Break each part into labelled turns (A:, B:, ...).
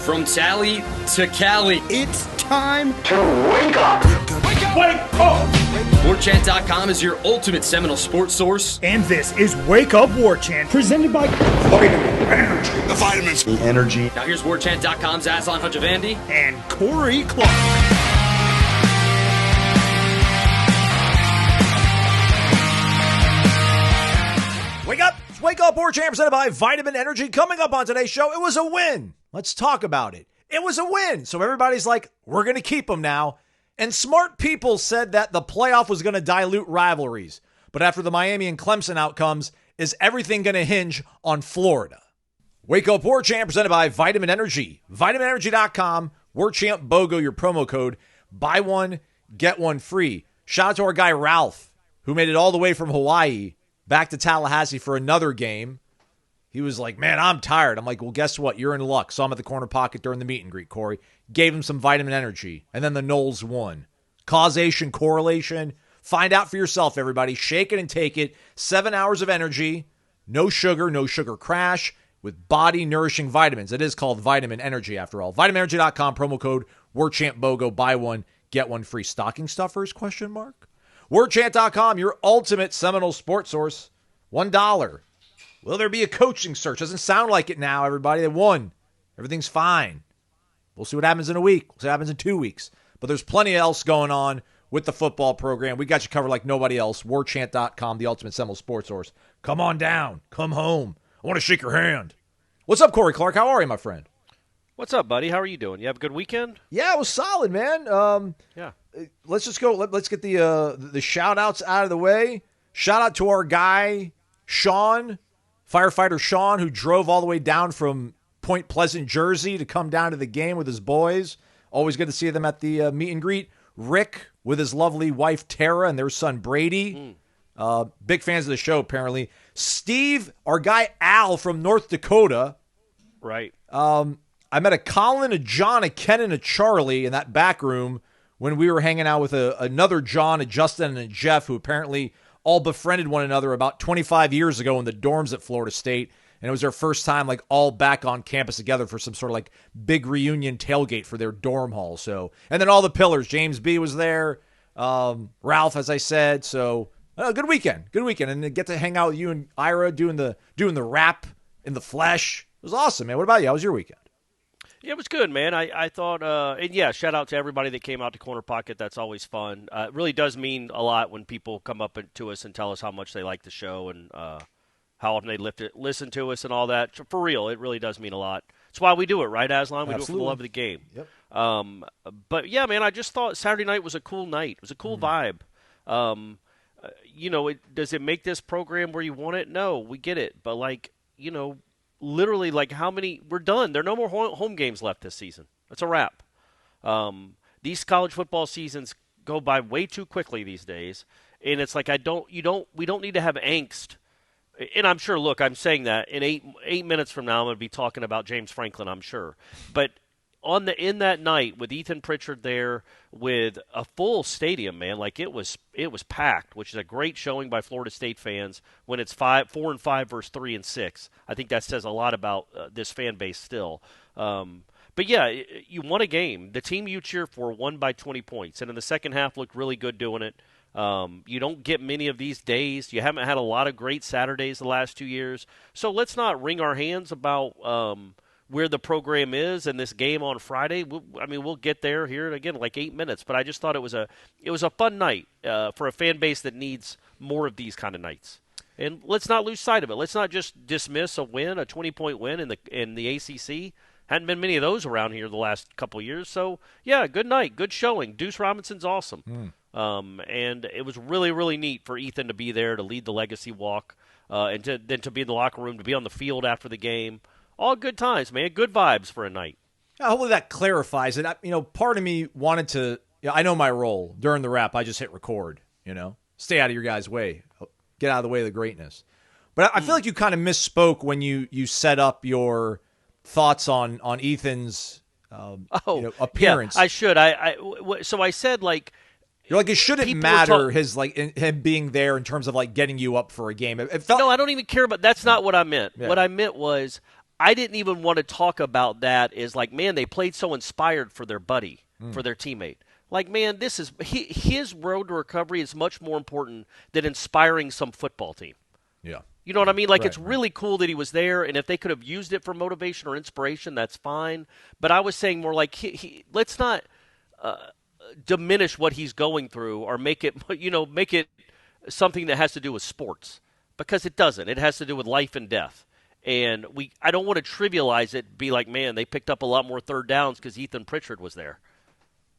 A: From Tally to Cali,
B: It's time
C: to wake up.
D: Wake up!
A: warchant.com is your ultimate Seminole sports source.
D: And this is Wake Up Warchant,
B: presented by
C: Vitamin Energy.
E: The vitamins.
C: The energy.
A: Now here's warchant.com's Aslan Hajavandi
D: and Corey Clark.
F: Wake up! It's Wake Up Warchant presented by Vitamin Energy. Coming up on today's show, it was a win. Let's talk about it. It was a win. So everybody's like, we're going to keep them now. And smart people said that the playoff was going to dilute rivalries. But after the Miami and Clemson outcomes, is everything going to hinge on Florida? Wake Up Warchant presented by Vitamin Energy. VitaminEnergy.com. warchantbogo, your promo code. Buy one, get one free. Shout out to our guy Ralph, who made it all the way from Hawaii back to Tallahassee for another game. He was like, man, I'm tired. I'm like, well, guess what? You're in luck. Saw him at the corner pocket during the meet and greet, Corey. Gave him some vitamin energy. And then the Noles won. Causation, correlation. Find out for yourself, everybody. Shake it and take it. 7 hours of energy. No sugar crash with body-nourishing vitamins. It is called Vitamin Energy, after all. VitaminEnergy.com, promo code WarchantBogo. Buy one, get one free. Stocking stuffers, question mark? Warchant.com, your ultimate Seminole sports source. $1. Will there be a coaching search? Doesn't sound like it now, everybody. They won. Everything's fine. We'll see what happens in a week. We'll see what happens in 2 weeks. But there's plenty else going on with the football program. We got you covered like nobody else. Warchant.com, the ultimate Seminole sports source. Come on down. Come home. I want to shake your hand. What's up, Corey Clark? How are you, my friend?
G: What's up, buddy? How are you doing? You have a good weekend?
F: Yeah, it was solid, man.
G: Yeah.
F: Let's just go. Let's get the shout-outs out of the way. Shout out to our guy, Sean, firefighter Sean, who drove all the way down from Point Pleasant, Jersey to come down to the game with his boys. Always good to see them at the meet and greet. Rick with his lovely wife, Tara, and their son, Brady. Big fans of the show, apparently. Steve, our guy, Al from North Dakota.
G: Right.
F: I met a Colin, a John, a Ken, and a Charlie in that back room when we were hanging out with another John, a Justin, and a Jeff, who apparently all befriended one another about 25 years ago in the dorms at Florida State. And it was their first time like all back on campus together for some sort of like big reunion tailgate for their dorm hall. So, and then all the pillars. James B was there. Ralph, as I said. So good weekend. And to get to hang out with you and Ira doing the rap in the flesh. It was awesome, man. What about you? How was your weekend?
G: Yeah, it was good, man. I thought, and yeah, shout out to everybody that came out to Corner Pocket. That's always fun. It really does mean a lot when people come up to us and tell us how much they like the show and how often they listen to us and all that. For real, it really does mean a lot. That's why we do it, right, Aslan? We do it for the love of the game.
F: Yep.
G: But yeah, man, I just thought Saturday night was a cool night. It was a cool vibe. Does it make this program where you want it? No, we get it. But literally, like, how many – we're done. There are no more home games left this season. That's a wrap. These college football seasons go by way too quickly these days, and it's like we don't need to have angst. And I'm sure, look, I'm saying that in eight minutes from now I'm going to be talking about James Franklin, I'm sure. But in that night with Ethan Pritchard there with a full stadium, man, like it was packed, which is a great showing by Florida State fans when it's 4-5 versus 3-6. I think that says a lot about this fan base still. But yeah, you won a game. The team you cheer for won by 20 points, and in the second half looked really good doing it. You don't get many of these days. You haven't had a lot of great Saturdays the last 2 years. So let's not wring our hands about where the program is and this game on Friday. We'll get there here again in like 8 minutes. But I just thought it was a fun night for a fan base that needs more of these kind of nights. And let's not lose sight of it. Let's not just dismiss a 20-point win in the ACC. Hadn't been many of those around here the last couple of years. So, yeah, good night, good showing. Duce Robinson's awesome. And it was really, really neat for Ethan to be there to lead the legacy walk and then to be in the locker room, to be on the field after the game. All good times, man. Good vibes for a night.
F: Yeah, hopefully that clarifies it. Part of me wanted to I know my role. During the rap, I just hit record, Stay out of your guys' way. Get out of the way of the greatness. But I feel like you kind of misspoke when you set up your thoughts on Ethan's appearance.
G: Yeah, I should. So I said, like,
F: you're like, it shouldn't matter him being there in terms of like getting you up for a game. It felt,
G: no, I don't even care. But that's not what I meant.
F: Yeah.
G: What I meant was I didn't even want to talk about that as like, man, they played so inspired for their buddy, for their teammate. Like, man, this is his road to recovery is much more important than inspiring some football team.
F: Yeah.
G: You know what I mean? Like,
F: Right,
G: it's really cool that he was there, and if they could have used it for motivation or inspiration, that's fine. But I was saying more like, let's not diminish what he's going through or make it something that has to do with sports, because it doesn't. It has to do with life and death. And I don't want to trivialize it, be like, man, they picked up a lot more third downs because Ethan Pritchard was there.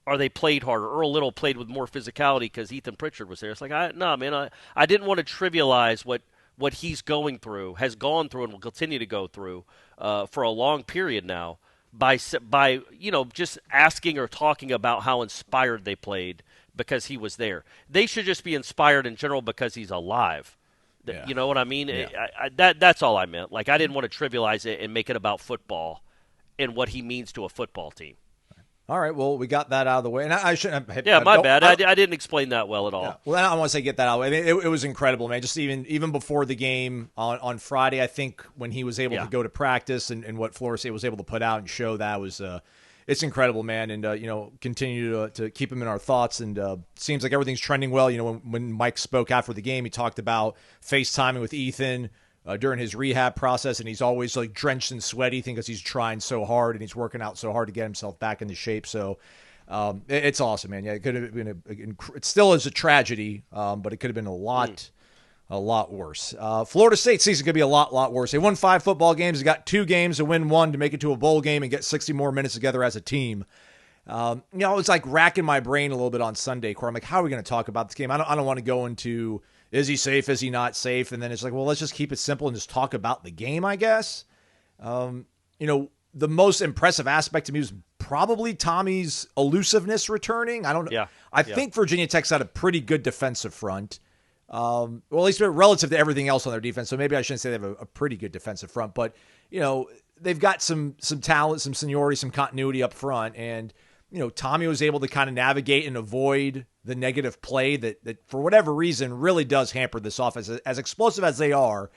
G: Or they played harder. Earl Little played with more physicality because Ethan Pritchard was there. It's like, I didn't want to trivialize what he's going through, has gone through, and will continue to go through for a long period now by just asking or talking about how inspired they played because he was there. They should just be inspired in general because he's alive.
F: Yeah.
G: You know what I mean?
F: Yeah.
G: That's all I meant. Like, I didn't want to trivialize it and make it about football and what he means to a football team.
F: All right, well, we got that out of the way. And I shouldn't have...
G: Yeah, my bad. I didn't explain that well at all.
F: Yeah. Well, I want to say get that out of the way. I mean, it was incredible, man. Just even before the game on Friday, I think when he was able to go to practice and what Florida State was able to put out and show, that was... it's incredible, man, and continue to keep him in our thoughts. And seems like everything's trending well. You know, when Mike spoke after the game, he talked about FaceTiming with Ethan during his rehab process, and he's always like drenched and sweaty because he's trying so hard and he's working out so hard to get himself back into shape. So it's awesome, man. Yeah, it could have been it still is a tragedy, but it could have been a lot worse. Florida State season could be a lot worse. They won 5 football games. They got 2 games to win 1 to make it to a bowl game and get 60 more minutes together as a team. I was like racking my brain a little bit on Sunday, Corey. I'm like, how are we going to talk about this game? I don't want to go into, is he safe? Is he not safe? And then it's like, well, let's just keep it simple and just talk about the game, I guess. The most impressive aspect to me was probably Tommy's elusiveness returning. I don't know.
G: Yeah.
F: I think Virginia Tech's had a pretty good defensive front. Well, at least relative to everything else on their defense. So maybe I shouldn't say they have a pretty good defensive front, but they've got some talent, some seniority, some continuity up front. And, Tommy was able to kind of navigate and avoid the negative play that for whatever reason really does hamper this offense. As explosive as they are,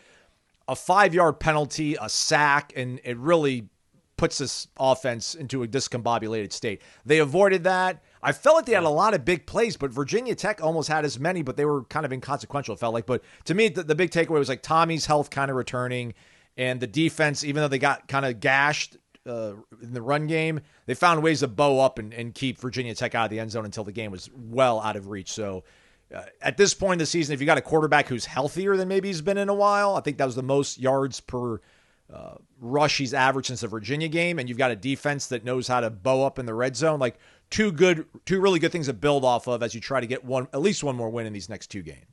F: a 5-yard penalty, a sack, and it really puts this offense into a discombobulated state. They avoided that. I felt like they had a lot of big plays, but Virginia Tech almost had as many, but they were kind of inconsequential, it felt like. But to me, the big takeaway was like Tommy's health kind of returning, and the defense, even though they got kind of gashed in the run game, they found ways to bow up and keep Virginia Tech out of the end zone until the game was well out of reach. So at this point in the season, if you got a quarterback who's healthier than maybe he's been in a while, I think that was the most yards per rush he's averaged since the Virginia game, and you've got a defense that knows how to bow up in the red zone, like two really good things to build off of as you try to get at least one more win in these next 2 games.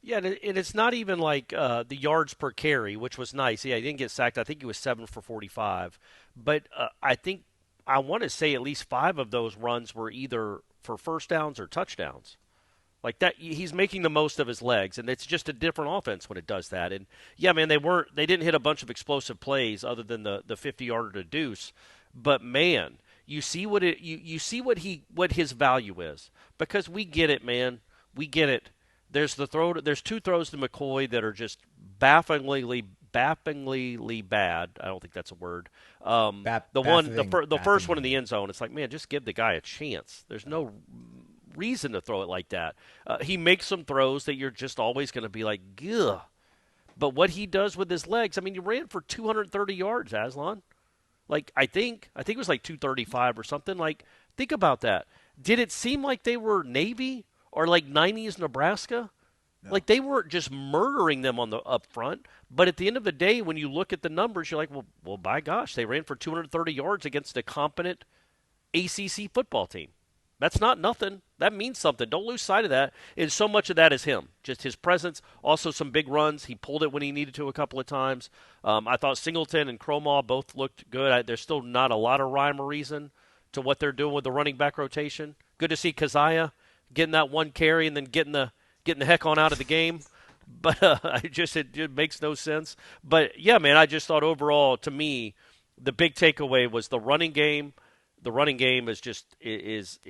G: Yeah, and it's not even like the yards per carry, which was nice. Yeah, he didn't get sacked. I think he was 7 for 45. But I want to say at least 5 of those runs were either for first downs or touchdowns. Like that, he's making the most of his legs, and it's just a different offense when it does that. And yeah, man, they didn't hit a bunch of explosive plays other than the 50-yarder to Duce. But man, you see what his value is, because we get it, man. We get it. There's 2 throws to McCoy that are just bafflingly bad. I don't think that's a word. The first one in the end zone, it's like, man, just give the guy a chance. There's no reason to throw it like that. He makes some throws that you're just always going to be like, ugh. But what he does with his legs, I mean, he ran for 230 yards, Aslan. Like, I think it was like 235 or something. Like, think about that. Did it seem like they were Navy or like 90s Nebraska? No. Like, they weren't just murdering them on the up front. But at the end of the day, when you look at the numbers, you're like, well, by gosh, they ran for 230 yards against a competent ACC football team. That's not nothing. That means something. Don't lose sight of that. And so much of that is him, just his presence. Also some big runs. He pulled it when he needed to a couple of times. I thought Singleton and Cromaw both looked good. There's still not a lot of rhyme or reason to what they're doing with the running back rotation. Good to see Keziah getting that 1 carry and then getting the heck on out of the game. But it makes no sense. But, yeah, man, I just thought overall, to me, the big takeaway was the running game. The running game is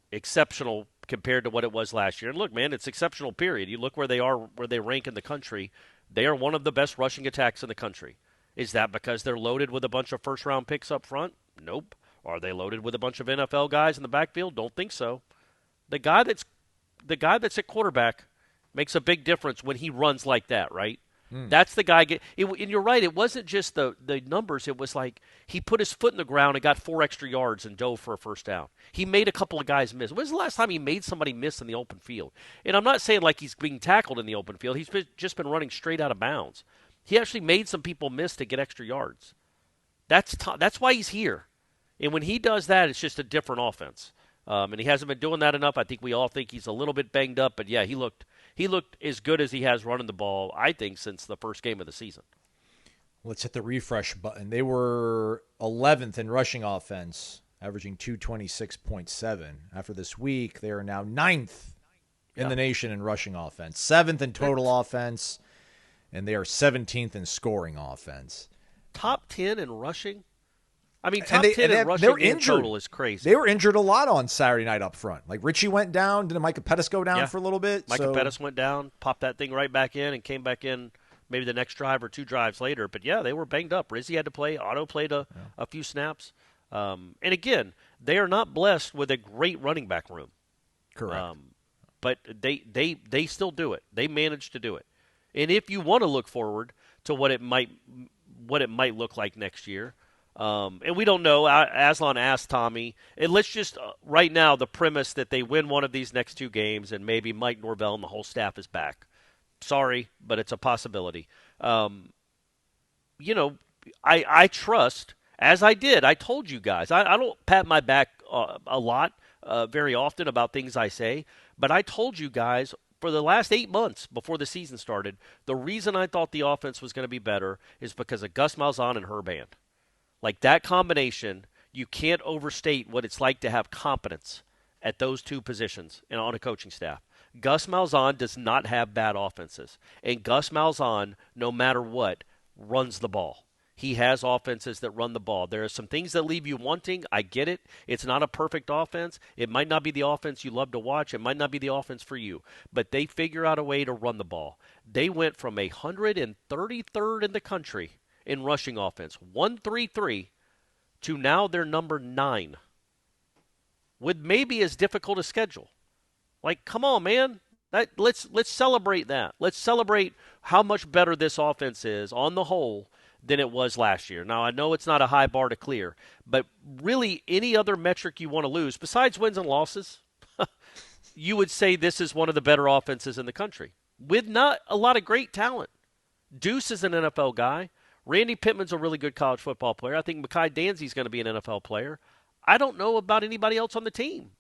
G: exceptional compared to what it was last year. And look, man, it's exceptional, period. You look where they rank in the country. They are one of the best rushing attacks in the country. Is that because they're loaded with a bunch of first-round picks up front? Nope. Are they loaded with a bunch of NFL guys in the backfield? Don't think so. The guy that's at quarterback makes a big difference when he runs like that, right? That's the guy. And you're right. It wasn't just the numbers. It was like he put his foot in the ground and got 4 extra yards and dove for a first down. He made a couple of guys miss. When was the last time he made somebody miss in the open field? And I'm not saying like he's being tackled in the open field. He's just been running straight out of bounds. He actually made some people miss to get extra yards. That's why he's here. And when he does that, it's just a different offense. And he hasn't been doing that enough. I think we all think he's a little bit banged up. But, yeah, he looked as good as he has running the ball, I think, since the first game of the season.
F: Let's hit the refresh button. They were 11th in rushing offense, averaging 226.7. After this week, they are now 9th in the nation in rushing offense, 7th in total offense, and they are 17th in scoring offense.
G: Top 10 in rushing? I mean, top 10 in rushing in total is crazy.
F: They were injured a lot on Saturday night up front. Like, Richie went down. Didn't Micah Pettis go down for a little bit?
G: Micah Pettis went down, popped that thing right back in, and came back in maybe the next drive or 2 drives later. But, yeah, they were banged up. Rizzi had to play. Otto played a few snaps. And, again, they are not blessed with a great running back room.
F: Correct.
G: But they still do it. They managed to do it. And if you want to look forward to what it might look like next year, and we don't know. Aslan asked Tommy, and let's just right now the premise that they win one of these next 2 games and maybe Mike Norvell and the whole staff is back. Sorry, but it's a possibility. I trust, as I did. I told you guys. I don't pat my back a lot, very often about things I say, but I told you guys for the last 8 months before the season started, the reason I thought the offense was going to be better is because of Gus Malzahn and Herb Hand. Like that combination, you can't overstate what it's like to have competence at those 2 positions and on a coaching staff. Gus Malzahn does not have bad offenses. And Gus Malzahn, no matter what, runs the ball. He has offenses that run the ball. There are some things that leave you wanting. I get it. It's not a perfect offense. It might not be the offense you love to watch. It might not be the offense for you. But they figure out a way to run the ball. They went from 133rd in the country in rushing offense, 133, to now they're number 9, with maybe as difficult a schedule. Like, come on, man. Let's celebrate that. Let's celebrate how much better this offense is on the whole than it was last year. Now, I know it's not a high bar to clear, but really any other metric you want to lose, besides wins and losses, you would say this is one of the better offenses in the country, with not a lot of great talent. Duce is an NFL guy. Randy Pittman's a really good college football player. I think Mekhi Danzy's going to be an NFL player. I don't know about anybody else on the team.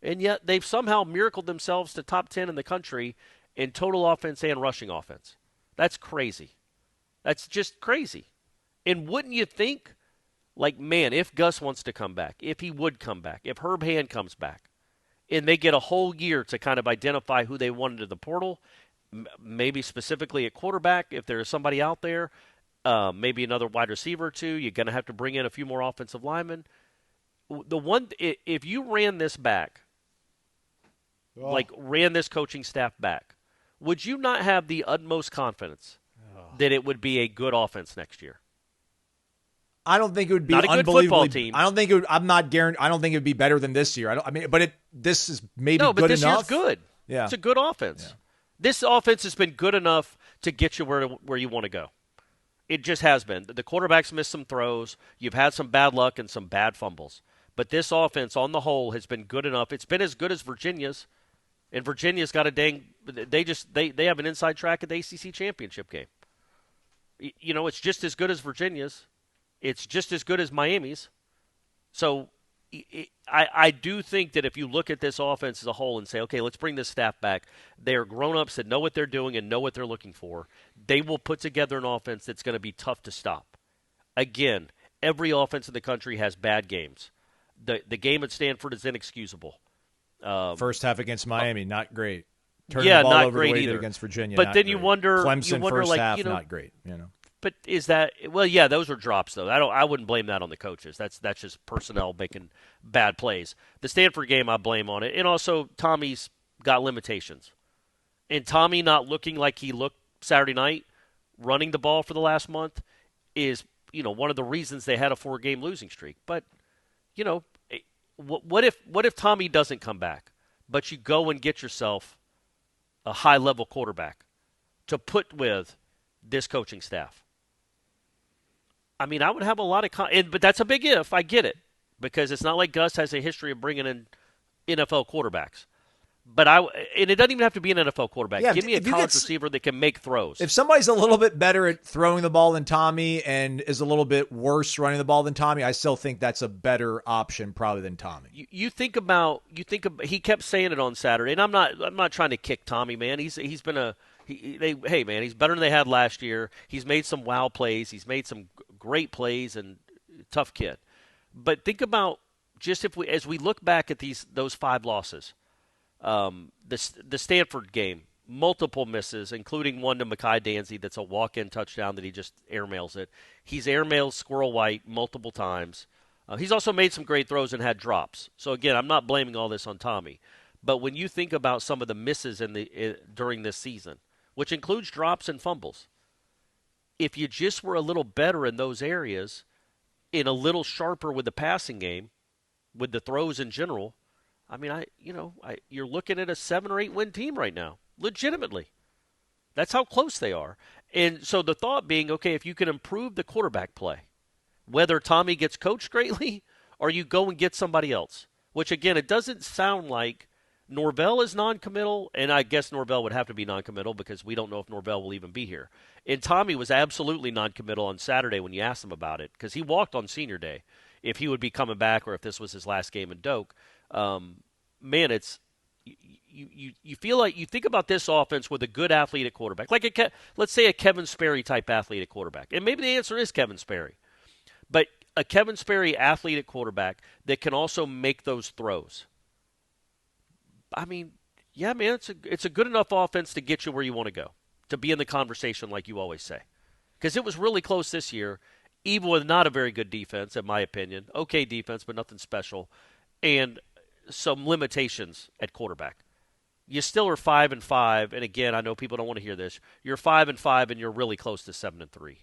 G: And yet they've somehow miracled themselves to top 10 in the country in total offense and rushing offense. That's crazy. That's just crazy. And wouldn't you think, like, man, if Gus wants to come back, if he would come back, if Herb Hand comes back, and they get a whole year to kind of identify who they want into the portal, maybe specifically at quarterback, if there is somebody out there, maybe another wide receiver or 2. You're going to have to bring in a few more offensive linemen. If you ran this back, like ran this coaching staff back, would you not have the utmost confidence that it would be a good offense next year?
F: I don't think it would be
G: not a good football team.
F: I don't think it would, I'm not guaranteed. I don't think it would be better than this year. This is maybe
G: no,
F: good
G: but this
F: enough.
G: year's good.
F: Yeah,
G: it's a good offense.
F: Yeah.
G: This offense has been good enough to get you where you want to go. It just has been. The quarterback's missed some throws. You've had some bad luck and some bad fumbles. But this offense, on the whole, has been good enough. It's been as good as Virginia's. And Virginia's got a they have an inside track at the ACC championship game. It's just as good as Virginia's. It's just as good as Miami's. So I do think that if you look at this offense as a whole and say, okay, let's bring this staff back, they are grown-ups that know what they're doing and know what they're looking for. They will put together an offense that's going to be tough to stop. Again, every offense in the country has bad games. The game at Stanford is inexcusable.
F: First half against Miami, not great.
G: Turning the ball
F: not
G: over
F: great
G: the way
F: either against Virginia.
G: But then
F: great.
G: you wonder,
F: Clemson first
G: like,
F: half, not great.
G: But is that those are drops though. I wouldn't blame that on the coaches. That's just personnel making bad plays. The Stanford game I blame on it, and also Tommy's got limitations. And Tommy not looking like he looked Saturday night, running the ball for the last month, is, one of the reasons they had a 4-game losing streak. But, what if Tommy doesn't come back, but you go and get yourself a high-level quarterback to put with this coaching staff? I mean, I would have a lot of but that's a big if. I get it, because it's not like Gus has a history of bringing in NFL quarterbacks. But and it doesn't even have to be an NFL quarterback.
F: Yeah,
G: give me a college receiver that can make throws.
F: If somebody's a little bit better at throwing the ball than Tommy and is a little bit worse running the ball than Tommy, I still think that's a better option probably than Tommy.
G: You think about he kept saying it on Saturday, and I'm not trying to kick Tommy, man. He's been hey man, he's better than they had last year. He's made some wow plays. He's made some great plays, and tough kid. But think about just as we look back at those 5 losses. The Stanford game, multiple misses, including one to Mekhi Danzy that's a walk-in touchdown that he just airmails it. He's airmailed Squirrel White multiple times. He's also made some great throws and had drops. So, again, I'm not blaming all this on Tommy. But when you think about some of the misses during this season, which includes drops and fumbles, if you just were a little better in those areas, and a little sharper with the passing game, with the throws in general, I mean, you're looking at a 7 or 8 win team right now, legitimately. That's how close they are. And so the thought being, okay, if you can improve the quarterback play, whether Tommy gets coached greatly or you go and get somebody else, which, again, it doesn't sound like Norvell is non-committal, and I guess Norvell would have to be non-committal because we don't know if Norvell will even be here. And Tommy was absolutely non-committal on Saturday when you asked him about it, because he walked on senior day if he would be coming back or if this was his last game in Doak. Man, it's you feel like you think about this offense with a good athlete at quarterback, like let's say a Kevin Sperry type athlete at quarterback, and maybe the answer is Kevin Sperry, but a Kevin Sperry athlete at quarterback that can also make those throws. I mean, yeah, man, it's a good enough offense to get you where you want to go, to be in the conversation like you always say, because it was really close this year, even with not a very good defense, in my opinion. Okay defense, but nothing special, and some limitations at quarterback. You still are 5-5, and again, I know people don't want to hear this. You're 5-5, and you're really close to 7-3,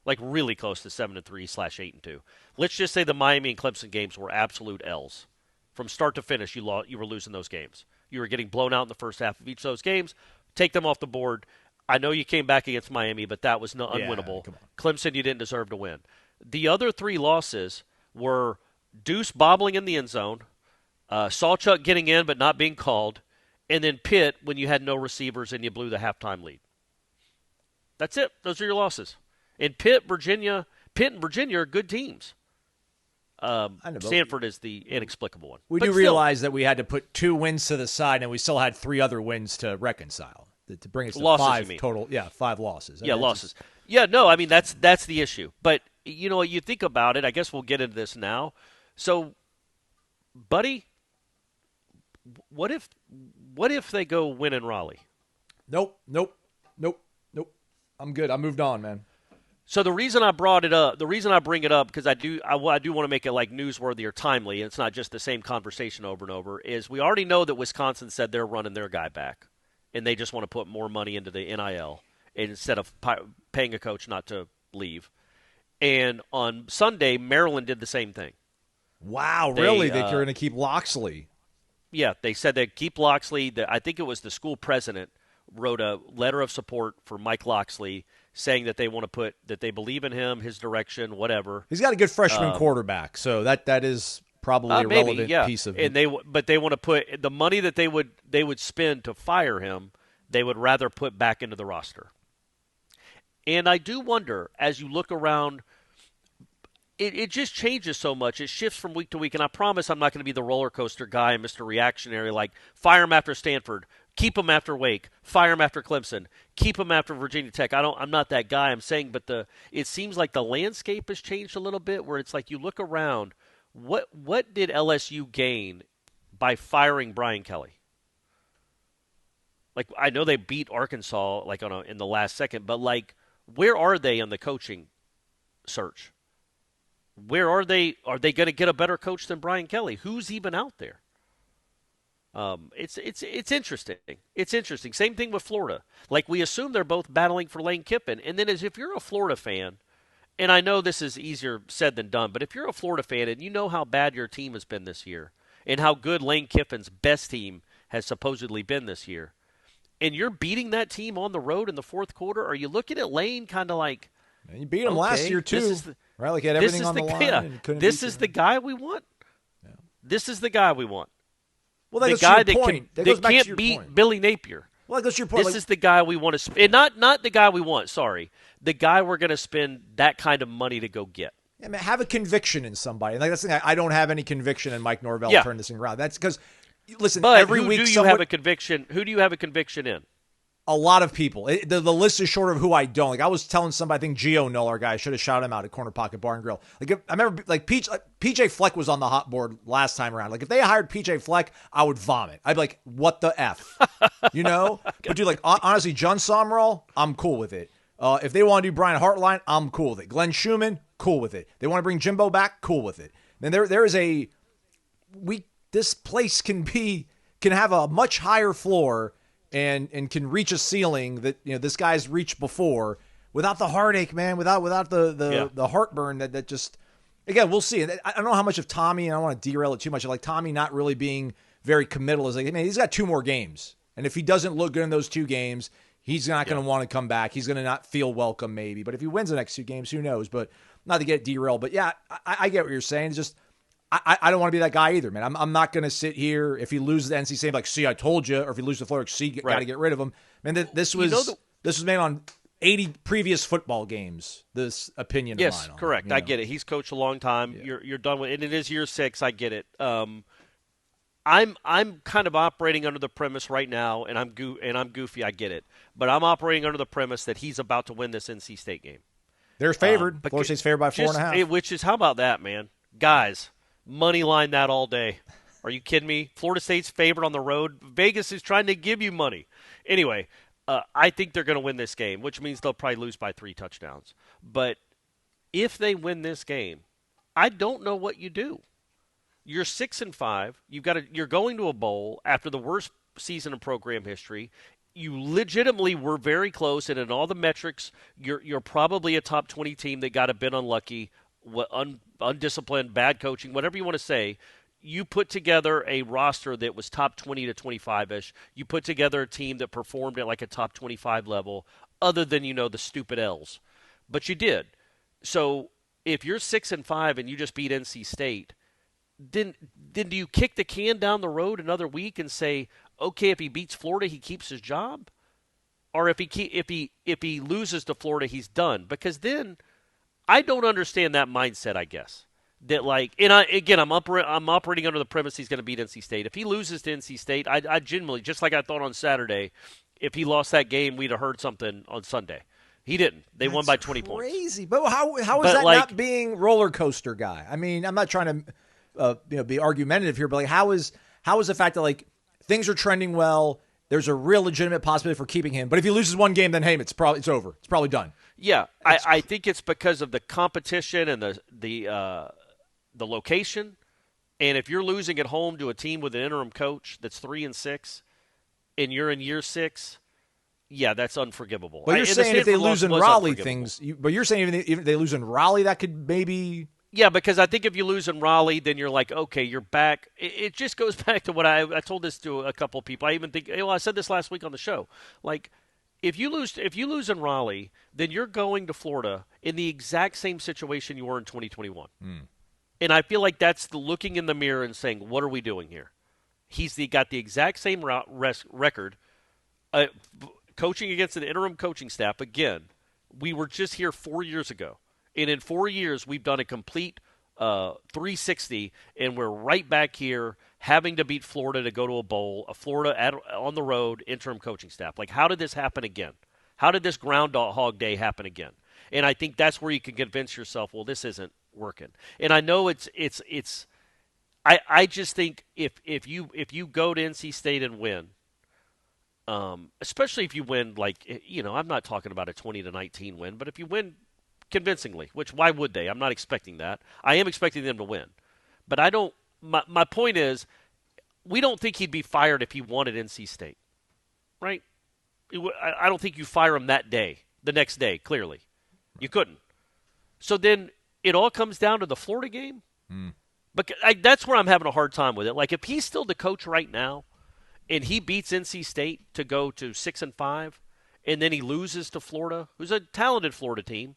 G: like really close to 7-3/8-2. Let's just say the Miami and Clemson games were absolute L's from start to finish. You were losing those games. You were getting blown out in the first half of each of those games. Take them off the board. I know you came back against Miami, but that was unwinnable. Clemson, you didn't deserve to win. The other 3 losses were Duce bobbling in the end zone, Sawchuk getting in but not being called, and then Pitt when you had no receivers and you blew the halftime lead. That's it. Those are your losses. And Pitt and Virginia are good teams. Stanford is the inexplicable one.
F: We do realize that we had to put 2 wins to the side, and we still had 3 other wins to reconcile to bring us to
G: losses,
F: 5 total. Yeah, 5 losses.
G: Yeah, losses. Yeah, no, I mean that's the issue. But you think about it. I guess we'll get into this now. So, buddy, what if they go win in Raleigh?
F: Nope. I'm good. I moved on, man.
G: So the reason I bring it up, because I do want to make it like newsworthy or timely, and it's not just the same conversation over and over, is we already know that Wisconsin said they're running their guy back, and they just want to put more money into the NIL instead of paying a coach not to leave. And on Sunday, Maryland did the same thing.
F: Wow, really? They're going to keep Loxley.
G: Yeah, they said they'd keep Loxley. I think it was the school president wrote a letter of support for Mike Loxley, saying that they want to that they believe in him, his direction, whatever.
F: He's got a good freshman quarterback, so that is probably a relevant piece of it.
G: But they want to put the money that they would spend to fire him, they would rather put back into the roster. And I do wonder, as you look around, it just changes so much. It shifts from week to week, and I promise I'm not going to be the roller coaster guy and Mr. Reactionary, like fire him after Stanford, keep him after Wake, fire him after Clemson, keep him after Virginia Tech. I'm not that guy. I'm saying, but it seems like the landscape has changed a little bit, where it's like you look around, what did LSU gain by firing Brian Kelly? Like, I know they beat Arkansas like in the last second, but like, where are they in the coaching search? Where are they? Are they going to get a better coach than Brian Kelly? Who's even out there? It's interesting. It's interesting. Same thing with Florida. Like, we assume they're both battling for Lane Kiffin, and then as if you're a Florida fan, and I know this is easier said than done, but if you're a Florida fan and you know how bad your team has been this year and how good Lane Kiffin's best team has supposedly been this year, and you're beating that team on the road in the fourth quarter, are you looking at Lane kind of like,
F: and you beat him last year too, right? Like he had everything on the line.
G: Yeah, this is the guy we want. Yeah. This is the guy we want.
F: Well, that
G: the
F: goes
G: guy
F: to your point.
G: that can't beat
F: point.
G: Billy Napier.
F: Well, that goes to your point.
G: This is the guy we want to and not the guy we want. Sorry, the guy we're going to spend that kind of money to go get.
F: I mean, have a conviction in somebody. Like that's the thing. I don't have any conviction in Mike Norvell to turn this thing around. That's because, listen,
G: but
F: every week
G: do you have a conviction? Who do you have a conviction in?
F: A lot of people. The list is short of who I don't. Like I was telling somebody, I think Gio Null, our guy, I should have shouted him out at Corner Pocket Bar and Grill. Like I remember, like PJ Fleck was on the hot board last time around. Like if they hired PJ Fleck, I would vomit. I'd be like, what the F? You know? But dude, like honestly, John Sommerall, I'm cool with it. If they want to do Brian Hartline, I'm cool with it. Glenn Schumann, cool with it. They want to bring Jimbo back, cool with it. Then there is this place can have a much higher floor and can reach a ceiling that this guy's reached before without the heartache, man, without the heartburn that just, again, we'll see. I don't know how much of Tommy, and I don't want to derail it too much, like Tommy not really being very committal. Is like, man, he's got 2 more games, and if he doesn't look good in those 2 games, he's not going to want to come back. He's going to not feel welcome, maybe. But if he wins the next 2 games, who knows? But not to get derailed. But yeah, I get what you're saying. It's just I don't want to be that guy either, man. I'm not going to sit here if he loses the NC State, like, see, I told you, or if he loses the Florida, see, got to get rid of him. Man, this was made on 80 previous football games. This opinion of mine.
G: Yes, correct. I get it. He's coached a long time. Yeah. You're done with it, and it is year 6. I get it. I'm kind of operating under the premise right now, and I'm goofy. I get it, but I'm operating under the premise that he's about to win this NC State game.
F: They're favored. Florida State's favored by 4.5.
G: Which is, how about that, man, guys? Money line that all day. Are you kidding me? Florida State's favored on the road. Vegas is trying to give you money. Anyway, I think they're going to win this game, which means they'll probably lose by 3 touchdowns. But if they win this game, I don't know what you do. You're 6-5. You're going to a bowl after the worst season in program history. You legitimately were very close, and in all the metrics, you're probably a top 20 team that got a bit unlucky, undisciplined, bad coaching, whatever you want to say. You put together a roster that was top 20 to 25-ish. You put together a team that performed at like a top 25 level, other than, the stupid L's. But you did. So if you're 6-5 and you just beat NC State, then do you kick the can down the road another week and say, okay, if he beats Florida, he keeps his job? Or if he loses to Florida, he's done? Because then I don't understand that mindset, I guess. That I'm operating under the premise he's going to beat NC State. If he loses to NC State, I genuinely, just like I thought on Saturday, if he lost that game, we'd have heard something on Sunday. He didn't. They won by 20 points.
F: Crazy. But how is that not being roller coaster guy? I mean, I'm not trying to be argumentative here, but how is the fact that things are trending well, there's a real legitimate possibility for keeping him, but if he loses one game, then hey, it's over. It's probably done.
G: Yeah, I think it's because of the competition and the location. And if you're losing at home to a team with an interim coach that's 3-6, and you're in year 6, yeah, that's unforgivable.
F: But you're saying if they lose in Raleigh, but you're saying even if they lose in Raleigh, that could maybe.
G: Yeah, because I think if you lose in Raleigh, then you're like, okay, you're back. It just goes back to what I told this to a couple of people. I even think, I said this last week on the show. If you lose in Raleigh, then you're going to Florida in the exact same situation you were in 2021. And I feel like that's the looking in the mirror and saying, what are we doing here? He's got the exact same record, coaching against an interim coaching staff. Again, we were just here 4 years ago. And in 4 years, we've done a complete 360, and we're right back here having to beat Florida to go to a bowl, on the road, interim coaching staff. How did this happen again? How did this Groundhog Day happen again? And I think that's where you can convince yourself, well, this isn't working. And I know I just think if you go to NC State and win, especially if you win, I'm not talking about a 20-19 win, but if you win convincingly, which why would they? I'm not expecting that. I am expecting them to win. But I don't – my point is we don't think he'd be fired if he won at NC State, right? I don't think you fire him that day, the next day, clearly. You couldn't. So then it all comes down to the Florida game. But that's where I'm having a hard time with it. Like, if he's still the coach right now and he beats NC State to go to 6-5, and then he loses to Florida, who's a talented Florida team,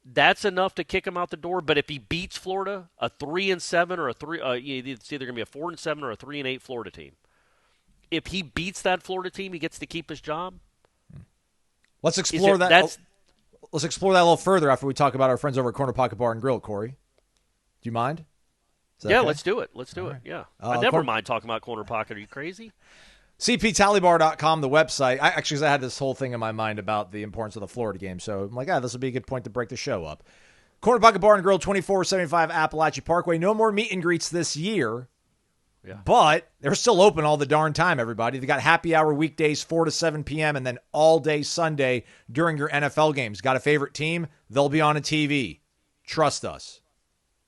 G: that's enough to kick him out the door. But if he beats Florida, a 3-7 or it's either going to be a 4-7 or a 3-8 Florida team. If he beats that Florida team, he gets to keep his job.
F: Let's explore that. Let's explore that a little further after we talk about our friends over at Corner Pocket Bar and Grill, Corey. Do you mind?
G: Yeah,
F: okay?
G: Let's do it. Let's do it. Yeah. I never mind talking about Corner Pocket. Are you crazy?
F: CPTallybar.com, the website. I had this whole thing in my mind about the importance of the Florida game, so I'm like, this will be a good point to break the show up. Corner Pocket Bar and Grill, 2475 Appalachia Parkway. No more meet and greets this year, but they're still open all the darn time, everybody. They got happy hour weekdays, 4 to 7 p.m., and then all day Sunday during your NFL games. Got a favorite team? They'll be on a TV. Trust us.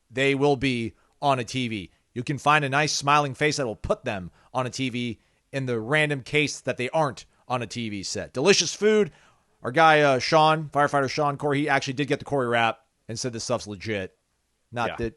F: They will be on a TV. You can find a nice smiling face that will put them on a TV in the random case that they aren't on a TV set. Delicious food. Our guy, Sean, firefighter Sean Corey, he actually did get the Corey rap and said this stuff's legit. Not that,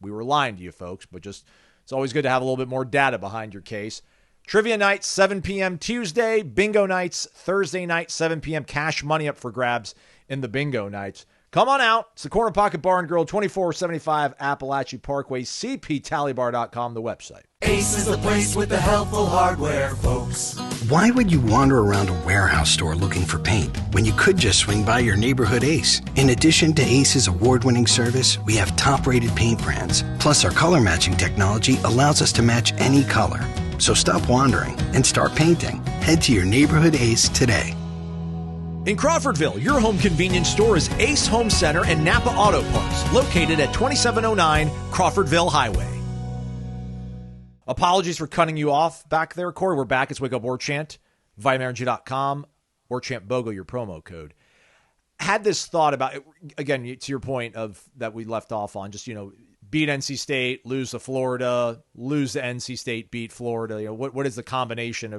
F: we were lying to you folks, but just it's always good to have a little bit more data behind your case. Trivia night, 7 p.m. Tuesday. Bingo nights, Thursday night, 7 p.m. Cash money up for grabs in the bingo nights. Come on out. It's the Corner Pocket Bar and Grill, 2475 Appalachia Parkway, cptallybar.com, the website.
B: Ace is the place with the helpful hardware, folks.
E: Why would you wander around a warehouse store looking for paint when you could just swing by your neighborhood Ace? In addition to Ace's award-winning service, we have top-rated paint brands. Plus, our color matching technology allows us to match any color. So stop wandering and start painting. Head to your neighborhood Ace today.
F: In Crawfordville, your home convenience store is Ace Home Center and NAPA Auto Parts, located at 2709 Crawfordville Highway. Apologies for cutting you off back there, Corey. We're back. It's Wake Up Warchant, VitaminEnergy.com, warchantbogo, your promo code. Had this thought about, again, to your point of that we left off on, just, beat NC State, lose to Florida, lose to NC State, beat Florida. What is the combination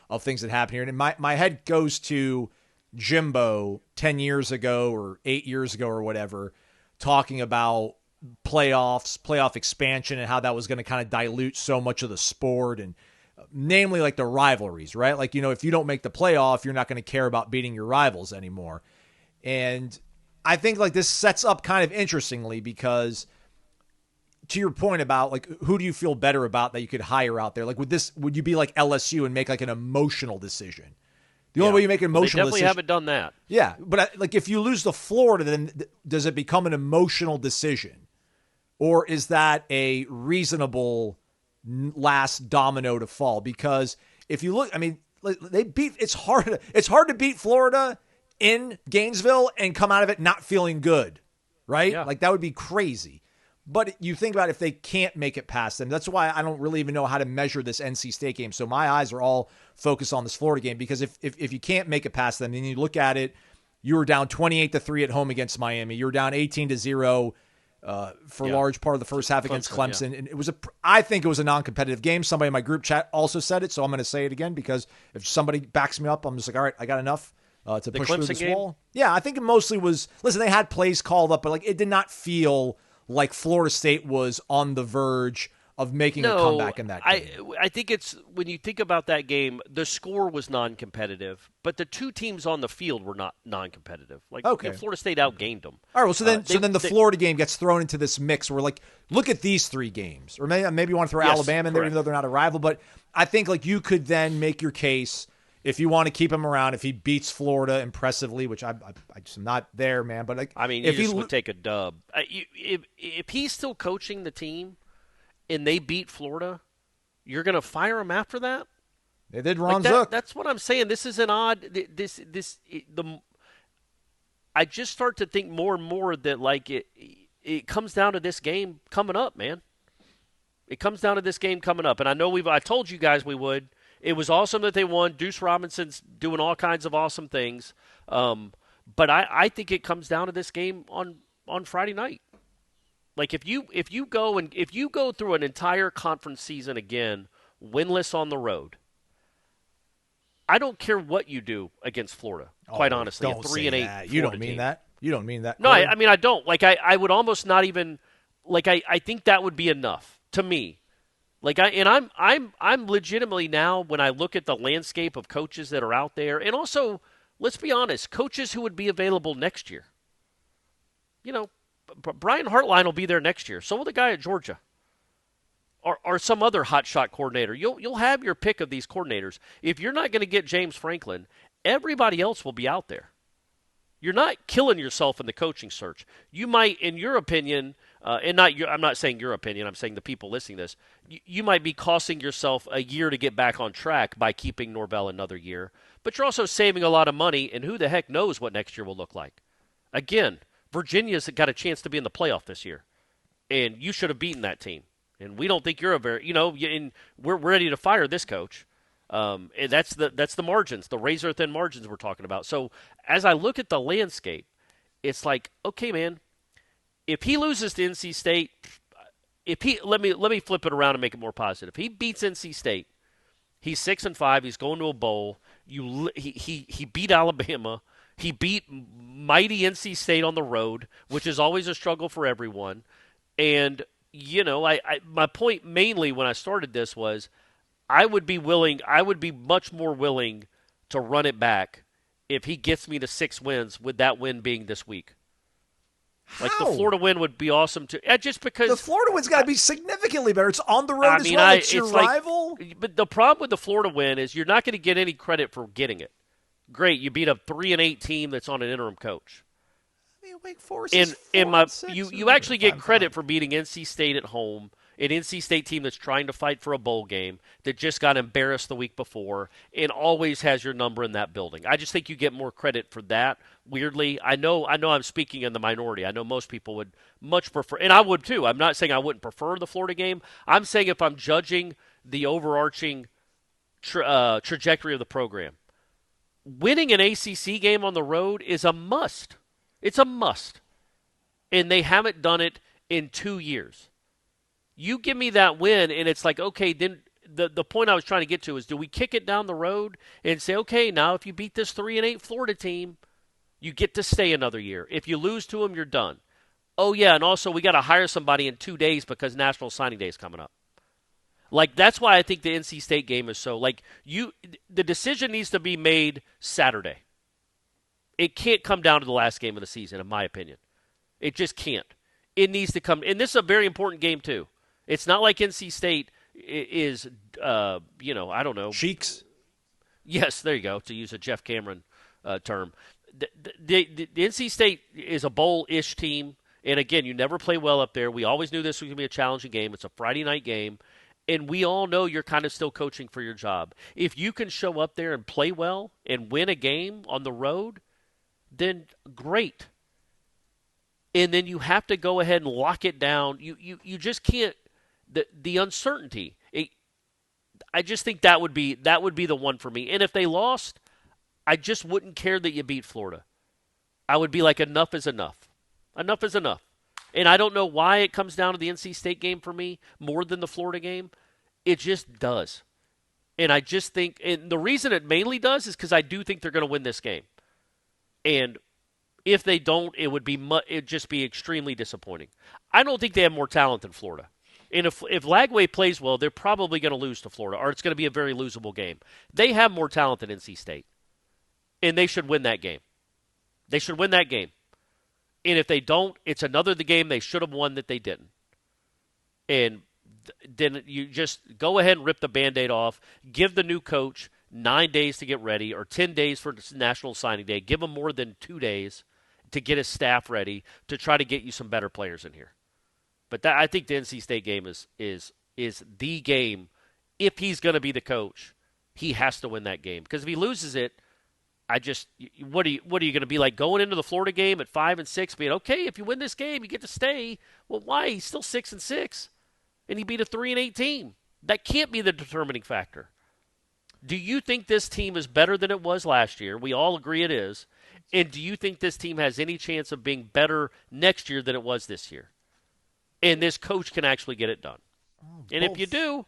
F: of things that happen here? And my head goes to Jimbo 10 years ago or 8 years ago or whatever, talking about playoff expansion and how that was going to kind of dilute so much of the sport, and namely like the rivalries, right? Like, if you don't make the playoff, you're not going to care about beating your rivals anymore. And I think like this sets up kind of interestingly, because to your point about like, who do you feel better about that you could hire out there? Like would you be like LSU and make like an emotional decision? The only way you make an emotional decision.
G: They definitely haven't done that.
F: Yeah, but like if you lose to Florida, then does it become an emotional decision? Or is that a reasonable last domino to fall? Because if you look, it's hard to beat Florida in Gainesville and come out of it not feeling good, right?
G: Yeah.
F: Like that would be crazy. But you think about if they can't make it past them. That's why I don't really even know how to measure this NC State game. So my eyes are all focused on this Florida game, because if you can't make it past them, then you look at it, you were down 28-3 at home against Miami. You were down 18-0 for a large part of the first half against Clemson. Yeah. And I think it was a non-competitive game. Somebody in my group chat also said it, so I'm going to say it again, because if somebody backs me up, I'm just like, all right, I got enough to push through this wall. Yeah, I think it mostly was, listen, they had plays called up, but like it did not feel like Florida State was on the verge of making a comeback in that game.
G: I think it's, when you think about that game, the score was non-competitive, but the two teams on the field were not non-competitive. Like, Florida State outgained them. All right,
F: well, so then the Florida game gets thrown into this mix where, like, look at these three games. Or maybe you want to throw Alabama in there, even though they're not a rival. But I think, like, you could then make your case if you want to keep him around, if he beats Florida impressively, which I just am not there, man. But, like,
G: if he would take a dub. If he's still coaching the team and they beat Florida, you're going to fire him after that?
F: They did Ron Zook.
G: That's what I'm saying. This is an odd. I just start to think more and more that like it comes down to this game coming up, man. It comes down to this game coming up, and I know I told you guys we would. It was awesome that they won. Duce Robinson's doing all kinds of awesome things, but I think it comes down to this game on Friday night. Like if you go through an entire conference season again, winless on the road, I don't care what you do against Florida. Quite honestly, a 3-8.
F: You don't mean that. You don't mean that?
G: No,
F: Corey?
G: I mean I don't. Like I would almost not even like I think that would be enough to me. Like I'm legitimately now when I look at the landscape of coaches that are out there, and also let's be honest, coaches who would be available next year. You know, Brian Hartline will be there next year. So will the guy at Georgia, or some other hotshot coordinator. You'll have your pick of these coordinators. If you're not going to get James Franklin, everybody else will be out there. You're not killing yourself in the coaching search. You might, in your opinion, and I'm not saying your opinion, I'm saying the people listening to this, you might be costing yourself a year to get back on track by keeping Norvell another year, but you're also saving a lot of money, and who the heck knows what next year will look like. Again, Virginia's got a chance to be in the playoff this year, and you should have beaten that team. And we don't think you're and we're ready to fire this coach. And that's the margins, the razor-thin margins we're talking about. So as I look at the landscape, it's like, okay, man, if he loses to NC State, let me flip it around and make it more positive. If he beats NC State, he's 6-5. He's going to a bowl. He beat Alabama. He beat mighty NC State on the road, which is always a struggle for everyone. And my point mainly when I started this was, I would be much more willing to run it back if he gets me to 6 wins, with that win being this week.
F: How?
G: Like the Florida win would be awesome too. Just because
F: the Florida win's got to be significantly better. It's on the road as well. It's your rival.
G: But the problem with the Florida win is you're not going to get any credit for getting it. Great, you beat a 3-8 team that's on an interim coach.
F: I mean, Wake Forest is 4-6.
G: You actually get credit for beating NC State at home, an NC State team that's trying to fight for a bowl game, that just got embarrassed the week before, and always has your number in that building. I just think you get more credit for that, weirdly. I know I'm speaking in the minority. I know most people would much prefer, and I would too. I'm not saying I wouldn't prefer the Florida game. I'm saying if I'm judging the overarching trajectory of the program, winning an ACC game on the road is a must. It's a must. And they haven't done it in 2 years. You give me that win, and it's like, okay, then the point I was trying to get to is, do we kick it down the road and say, okay, now if you beat this 3-8 Florida team, you get to stay another year. If you lose to them, you're done. Oh, yeah, and also we got to hire somebody in 2 days because National Signing Day is coming up. Like, that's why I think the NC State game is so, like, the decision needs to be made Saturday. It can't come down to the last game of the season, in my opinion. It just can't. It needs to come, and this is a very important game, too. It's not like NC State is, I don't know.
F: Cheeks?
G: Yes, there you go, to use a Jeff Cameron term. The NC State is a bowl-ish team, and again, you never play well up there. We always knew this was going to be a challenging game. It's a Friday night game, and we all know you're kind of still coaching for your job. If you can show up there and play well and win a game on the road, then great. And then you have to go ahead and lock it down. You just can't. The uncertainty. I just think that would be the one for me. And if they lost, I just wouldn't care that you beat Florida. I would be like, enough is enough. Enough is enough. And I don't know why it comes down to the NC State game for me more than the Florida game. It just does. And I just think, and the reason it mainly does is because I do think they're going to win this game. And if they don't, it'd just be extremely disappointing. I don't think they have more talent than Florida. And if Lagway plays well, they're probably going to lose to Florida, or it's going to be a very losable game. They have more talent than NC State, and they should win that game. They should win that game. And if they don't, it's another game they should have won that they didn't. And then you just go ahead and rip the Band-Aid off, give the new coach 9 days to get ready, or 10 days for National Signing Day. Give him more than 2 days to get his staff ready to try to get you some better players in here. But I think the NC State game is the game. If he's going to be the coach, he has to win that game. Because if he loses it, what are you going to be like going into the Florida game at 5-6, being okay? If you win this game, you get to stay. Well, why? He's still 6-6, and he beat a 3-8 team. That can't be the determining factor. Do you think this team is better than it was last year? We all agree it is. And do you think this team has any chance of being better next year than it was this year? And this coach can actually get it done. And if you do,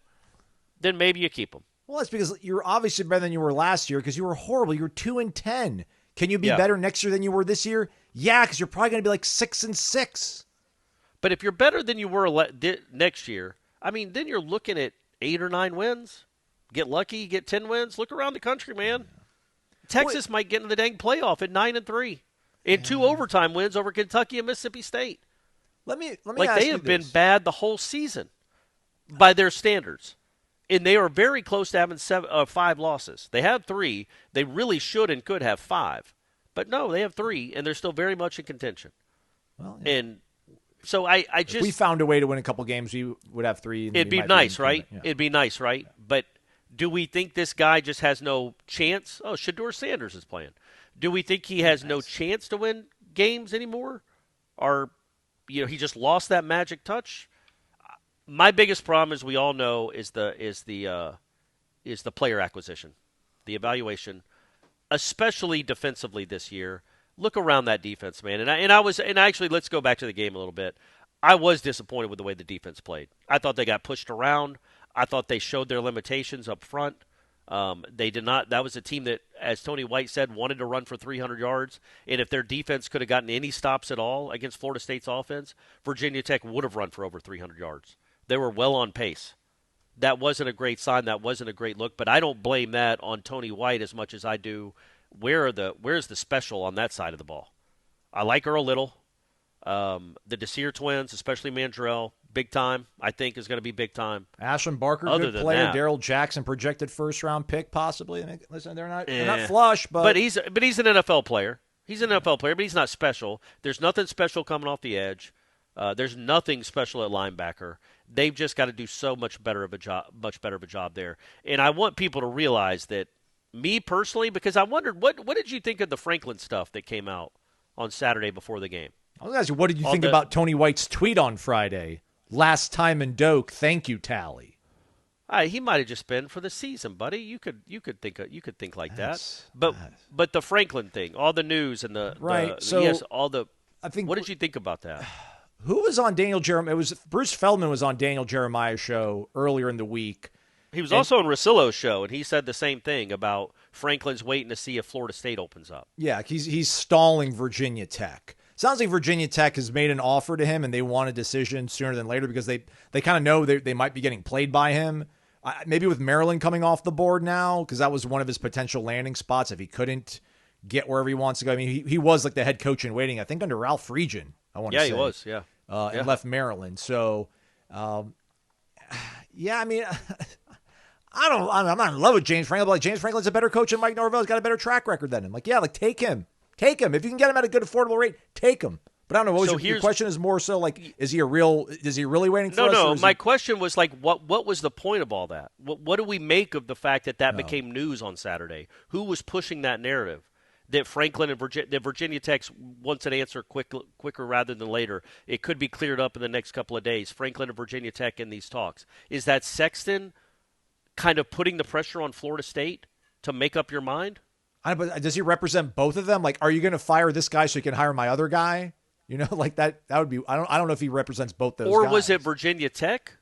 G: then maybe you keep him.
F: Well, that's because you're obviously better than you were last year because you were horrible. You were 2-10. Can you be better next year than you were this year? Yeah, because you're probably going to be like 6-6.
G: But if you're better than you were next year, I mean, then you're looking at 8 or 9 wins. Get lucky, get 10 wins. Look around the country, man. Texas might get into the dang playoff at 9-3, and 2 overtime wins over Kentucky and Mississippi State.
F: Let me
G: like
F: ask
G: they
F: you
G: have been
F: this.
G: bad the whole season by their standards, and they are very close to having 5 losses. They have 3. They really should and could have 5, but no, they have 3, and they're still very much in contention.
F: Well, yeah.
G: And so I just
F: if we found a way to win a couple games, we would have 3.
G: It'd be nice, right?
F: Yeah.
G: It'd be nice, right? Yeah. But do we think this guy just has no chance? Oh, Shedeur Sanders is playing. Do we think he has no chance to win games anymore? Or, he just lost that magic touch? My biggest problem, as we all know, is the player acquisition, the evaluation, especially defensively this year. Look around that defense, man. And actually, let's go back to the game a little bit. I was disappointed with the way the defense played. I thought they got pushed around. I thought they showed their limitations up front. They did not. That was a team that, as Tony White said, wanted to run for 300 yards. And if their defense could have gotten any stops at all against Florida State's offense, Virginia Tech would have run for over 300 yards. They were well on pace. That wasn't a great sign. That wasn't a great look. But I don't blame that on Tony White as much as I do. Where's the special on that side of the ball? I like Earl Little. The Desir twins, especially Mandrell, big time, I think is going to be big time.
F: Ashland Barker,
G: Other
F: good
G: than
F: player.
G: that,
F: Darrell Jackson, projected first-round pick, possibly. Listen, they're not flush, but
G: he's an NFL player. He's an NFL player, but he's not special. There's nothing special coming off the edge. There's nothing special at linebacker. They've just got to do so much better of a job there. And I want people to realize that, me personally, because I wondered what did you think of the Franklin stuff that came out on Saturday before the game?
F: I was going to ask you, what did you think about Tony White's tweet on Friday? Last time in Doak, thank you, Tally.
G: He might have just been for the season, buddy. You could think like that. But the Franklin thing, all the news and
F: I think,
G: what did you think about that?
F: Who was on Daniel Jeremiah? It was Bruce Feldman was on Daniel Jeremiah's show earlier in the week.
G: He was also on Russillo's show, and he said the same thing about Franklin's waiting to see if Florida State opens up.
F: Yeah, he's stalling Virginia Tech. Sounds like Virginia Tech has made an offer to him, and they want a decision sooner than later because they kind of know they might be getting played by him. Maybe with Maryland coming off the board now, because that was one of his potential landing spots if he couldn't get wherever he wants to go. I mean, he was like the head coach in waiting, I think, under Ralph Friedgen, I want to say.
G: Yeah, he was, yeah.
F: And left Maryland. So, yeah, I mean, I'm not in love with James Franklin, but like James Franklin's a better coach than Mike Norvell. He's got a better track record than him. Like, yeah, like take him. Take him. If you can get him at a good affordable rate, take him. But I don't know. Your question is more so like, is he really waiting for us?
G: No. My question was like, what was the point of all that? What do we make of the fact that became news on Saturday? Who was pushing that narrative? That Franklin and Virginia Tech wants an answer quicker rather than later. It could be cleared up in the next couple of days. Franklin and Virginia Tech in these talks. Is that Sexton kind of putting the pressure on Florida State to make up your mind?
F: But does he represent both of them? Like, are you going to fire this guy so you can hire my other guy? You know, like that would be. I don't know if he represents both those.
G: Or
F: guys.
G: Was it Virginia Tech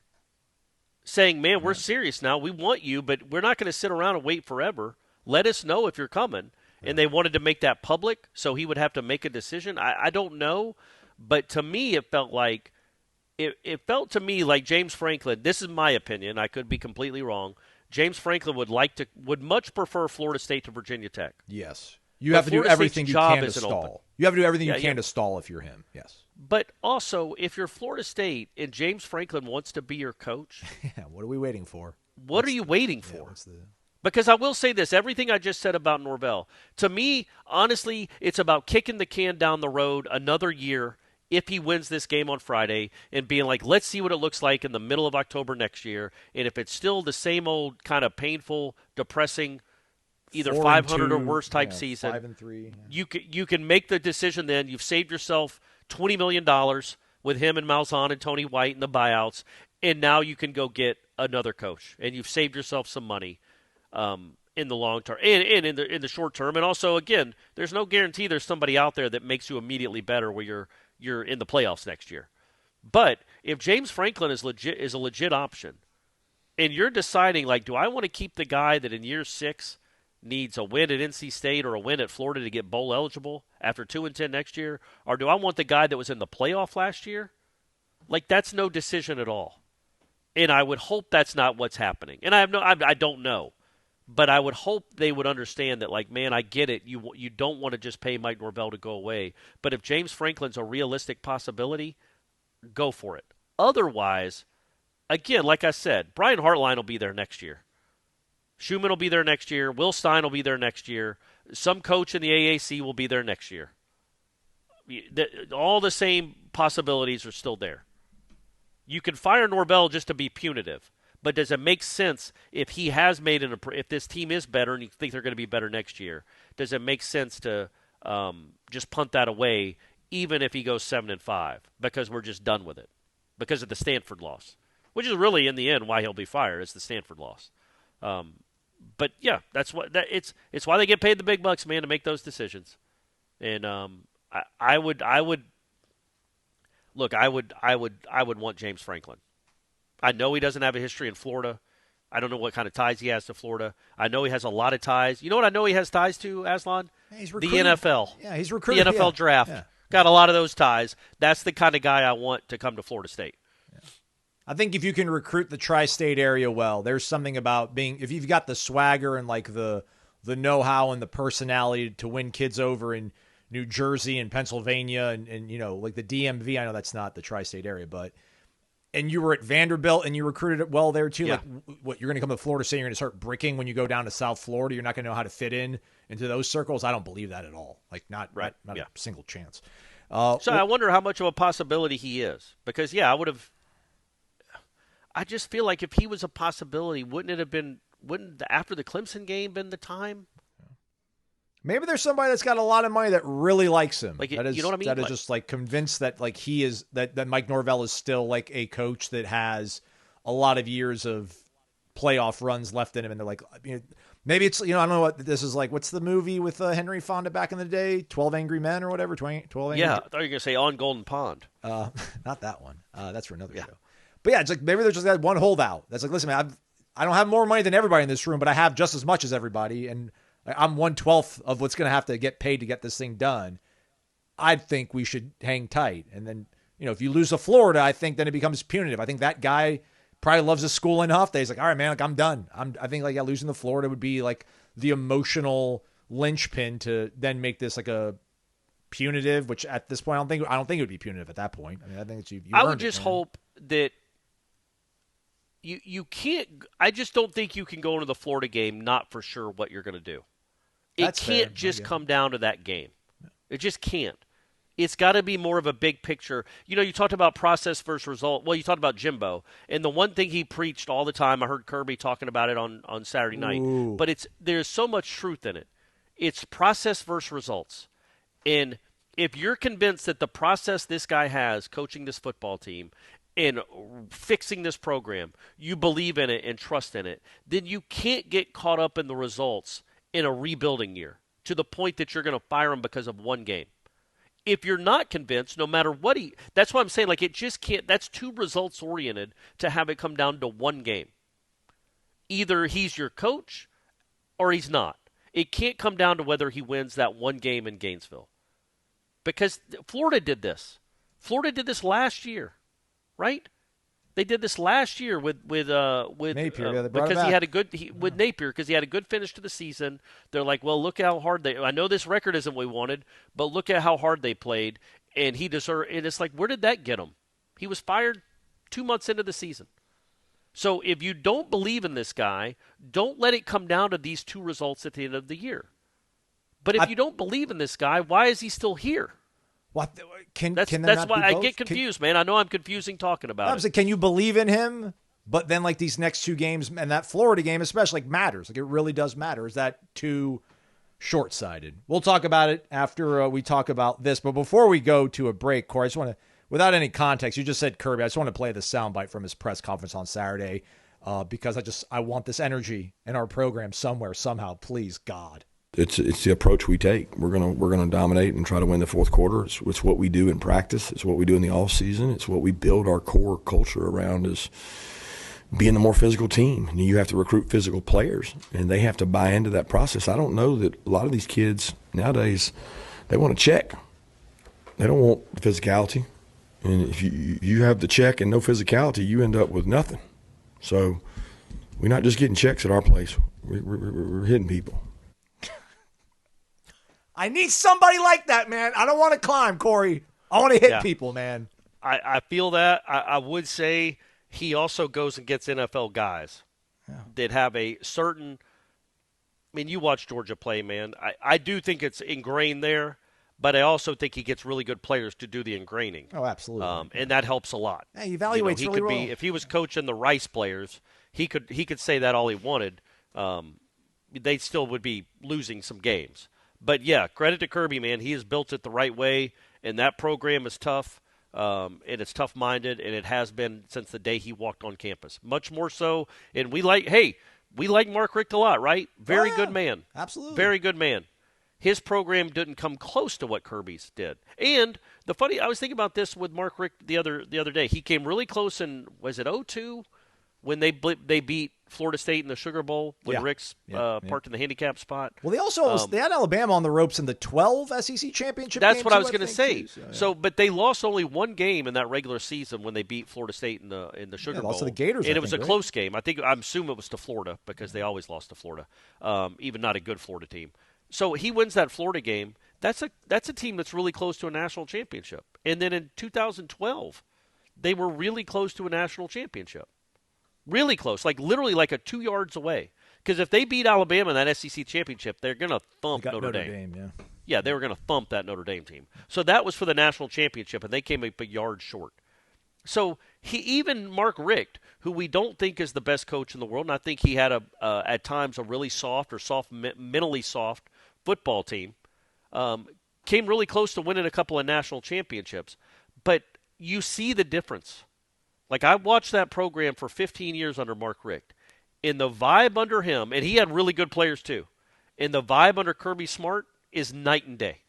G: saying, "Man, we're serious now. We want you, but we're not going to sit around and wait forever. Let us know if you're coming." And they wanted to make that public, so he would have to make a decision. I don't know, but to me, it felt to me like James Franklin. This is my opinion. I could be completely wrong. James Franklin would much prefer Florida State to Virginia Tech.
F: Yes, you have to do everything you can to stall. You have to do everything you can to stall if you're him. Yes,
G: but also if you're Florida State and James Franklin wants to be your coach,
F: yeah, what are we waiting for?
G: What are you waiting for? Because I will say this, everything I just said about Norvell, to me, honestly, it's about kicking the can down the road another year if he wins this game on Friday and being like, let's see what it looks like in the middle of October next year. And if it's still the same old kind of painful, depressing, either 500 or worse type season,
F: 5-3,
G: you can make the decision then. You've saved yourself $20 million with him and Malzahn and Tony White and the buyouts, and now you can go get another coach. And you've saved yourself some money. In the long term and in the short term. And also, again, there's no guarantee there's somebody out there that makes you immediately better where you're in the playoffs next year. But if James Franklin is a legit option and you're deciding, like, do I want to keep the guy that in year 6 needs a win at NC State or a win at Florida to get bowl eligible after 2-10 next year? Or do I want the guy that was in the playoff last year? Like, that's no decision at all. And I would hope that's not what's happening. And I don't know. But I would hope they would understand that, like, man, I get it. You don't want to just pay Mike Norvell to go away. But if James Franklin's a realistic possibility, go for it. Otherwise, again, like I said, Brian Hartline will be there next year. Schumann will be there next year. Will Stein will be there next year. Some coach in the AAC will be there next year. All the same possibilities are still there. You can fire Norvell just to be punitive. But does it make sense if he has made if this team is better and you think they're going to be better next year? Does it make sense to just punt that away, even if he goes 7-5, because we're just done with it, because of the Stanford loss, which is really in the end why he'll be fired. It's the Stanford loss. But yeah, it's why they get paid the big bucks, man, to make those decisions. And I would want James Franklin. I know he doesn't have a history in Florida. I don't know what kind of ties he has to Florida. I know he has a lot of ties. You know what I know he has ties to, Aslan?
F: Yeah, he's
G: the NFL.
F: Yeah, he's recruited.
G: The NFL draft.
F: Yeah.
G: Got a lot of those ties. That's the kind of guy I want to come to Florida State.
F: Yeah. I think if you can recruit the tri-state area well, there's something about if you've got the swagger and like the know-how and the personality to win kids over in New Jersey and Pennsylvania and you know, like the DMV. I know that's not the tri-state area, but and you were at Vanderbilt and you recruited it well there too.
G: Yeah.
F: Like, what, you're going to come to Florida State, you're going to start bricking when you go down to South Florida. You're not going to know how to fit into those circles. I don't believe that at all. Like not a single chance.
G: I wonder how much of a possibility he is, because I just feel like if he was a possibility, wouldn't after the Clemson game been the time?
F: Maybe there's somebody that's got a lot of money that really likes him.
G: Like,
F: that is,
G: you know what I mean?
F: That is just like convinced that like he is that Mike Norvell is still like a coach that has a lot of years of playoff runs left in him, and they're like, maybe it's I don't know what this is like. What's the movie with Henry Fonda back in the day? 12 Angry Men or whatever. 12 Angry.
G: Yeah, I thought you were gonna say On Golden Pond.
F: Not that one. That's for another show. But yeah, it's like maybe there's just that one holdout that's like, listen, man, I don't have more money than everybody in this room, but I have just as much as everybody, and I'm 1/12 of what's going to have to get paid to get this thing done. I think we should hang tight. And then, if you lose to Florida, I think then it becomes punitive. I think that guy probably loves his school enough that he's like, all right, man, like I'm done. I think losing to Florida would be like the emotional linchpin to then make this like a punitive, which at this point, I don't think it would be punitive at that point. I mean, I think it's
G: I would just hope that you can't. I just don't think you can go into the Florida game not for sure what you're going to do. It can't just come down to that game. It just can't. It's got to be more of a big picture. You talked about process versus result. Well, you talked about Jimbo. And the one thing he preached all the time, I heard Kirby talking about it on Saturday night.
F: Ooh.
G: But there's so much truth in it. It's process versus results. And if you're convinced that the process this guy has coaching this football team and fixing this program, you believe in it and trust in it, then you can't get caught up in the results in a rebuilding year to the point that you're going to fire him because of one game. If you're not convinced, no matter what that's why I'm saying, like, it just can't, that's too results oriented to have it come down to one game. Either he's your coach or he's not. It can't come down to whether he wins that one game in Gainesville. Because Florida did this. Florida did this last year, right? They did this last year with Napier because he had a good with Napier because he had a good finish to the season. They're like, well, look how hard I know this record isn't what we wanted, but look at how hard they played, and he deserved. And it's like, where did that get him? He was fired 2 months into the season. So if you don't believe in this guy, don't let it come down to these two results at the end of the year. But if you don't believe in this guy, why is he still here?
F: What
G: that's why I get confused, man. I know I'm confusing talking about it.
F: Can you believe in him? But then, like, these next two games and that Florida game especially, like, matters. Like, it really does matter. Is that too short-sighted? We'll talk about it after we talk about this. But before we go to a break, Corey, I just want to, without any context, you just said Kirby. I just want to play the soundbite from his press conference on Saturday because I want this energy in our program somewhere, somehow. Please, God.
H: It's the approach we take. We're gonna dominate and try to win the fourth quarter. It's what we do in practice. It's what we do in the off season. It's what we build our core culture around. being the more physical team. And you have to recruit physical players, and they have to buy into that process. I don't know that a lot of these kids nowadays, they want to check. They don't want physicality. And if you have the check and no physicality, you end up with nothing. So we're not just getting checks at our place. We're hitting people.
F: I need somebody like that, man. I don't want to climb, Corey. I want to hit people, man.
G: I feel that. I would say he also goes and gets NFL guys that have a certain – I mean, you watch Georgia play, man. I do think it's ingrained there, but I also think he gets really good players to do the ingraining.
F: Oh, absolutely.
G: And that helps a lot.
F: Yeah, he evaluates
G: he
F: really
G: could
F: well.
G: If he was coaching the Rice players, he could say that all he wanted. They still would be losing some games. But, yeah, credit to Kirby, man. He has built it the right way, and that program is tough. And it's tough-minded, and it has been since the day he walked on campus. Much more so, and we like Mark Richt a lot, right? Very good man.
F: Absolutely.
G: Very good man. His program didn't come close to what Kirby's did. And I was thinking about this with Mark Richt the other day. He came really close in, was it 2002? When they beat Florida State in the Sugar Bowl when Rick's parked in the handicap spot.
F: Well, they also they had Alabama on the ropes in the 12 SEC championship
G: That's
F: game
G: what
F: too,
G: I was going to say.
F: Too,
G: but they lost only one game in that regular season when they beat Florida State in the Sugar Bowl.
F: Lost to the Gators,
G: and it was a close game. I'm assuming it was to Florida because they always lost to Florida, even not a good Florida team. So he wins that Florida game. That's a team that's really close to a national championship. And then in 2012, they were really close to a national championship. Really close, literally a 2 yards away. Because if they beat Alabama in that SEC championship, they're going to thump Notre Dame. Yeah, they were going to thump that Notre Dame team. So that was for the national championship, and they came up a yard short. So even Mark Richt, who we don't think is the best coach in the world, and I think he had at times a really mentally soft football team, came really close to winning a couple of national championships. But you see the difference. I watched that program for 15 years under Mark Richt. In the vibe under him, and he had really good players too, and the vibe under Kirby Smart is night and day.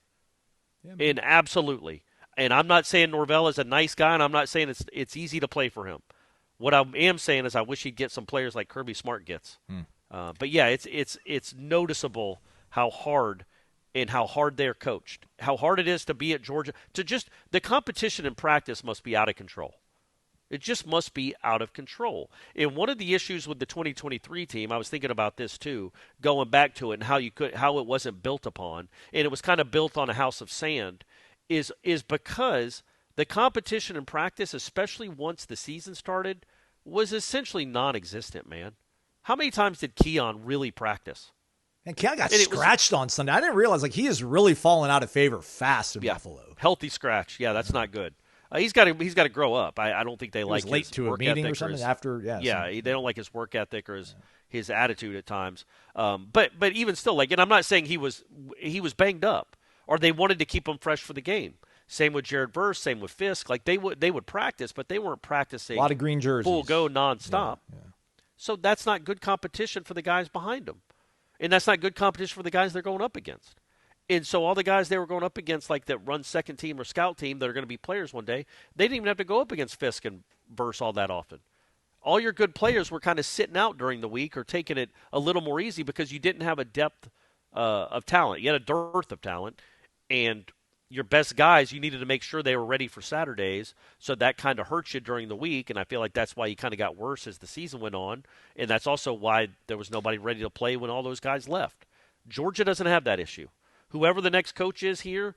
G: And absolutely. And I'm not saying Norvell is a nice guy, and I'm not saying it's easy to play for him. What I am saying is I wish he'd get some players like Kirby Smart gets. But, yeah, it's noticeable how hard they're coached, how hard it is to be at Georgia. The competition in practice must be out of control. It just must be out of control. And one of the issues with the 2023 team, I was thinking about this too, going back to it and how it wasn't built upon, and it was kind of built on a house of sand, is because the competition in practice, especially once the season started, was essentially non-existent, man. How many times did Keon really practice?
F: And Keon got scratched on Sunday. I didn't realize he has really fallen out of favor fast in Buffalo.
G: Healthy scratch. Yeah, that's not good. He's got to grow up. I don't think they like his
F: late to a meeting or something after.
G: They don't like his work ethic or his attitude at times. But even still, and I'm not saying he was banged up or they wanted to keep him fresh for the game. Same with Jared Verse, same with Fisk. They would practice, but they weren't practicing
F: a lot of green jerseys,
G: full go nonstop. Yeah. So that's not good competition for the guys behind them, and that's not good competition for the guys they're going up against. And so all the guys they were going up against, that run second team or scout team that are going to be players one day, they didn't even have to go up against Fisk and Verse all that often. All your good players were kind of sitting out during the week or taking it a little more easy because you didn't have a depth of talent. You had a dearth of talent. And your best guys, you needed to make sure they were ready for Saturdays. So that kind of hurts you during the week. And I feel like that's why you kind of got worse as the season went on. And that's also why there was nobody ready to play when all those guys left. Georgia doesn't have that issue. Whoever the next coach is here,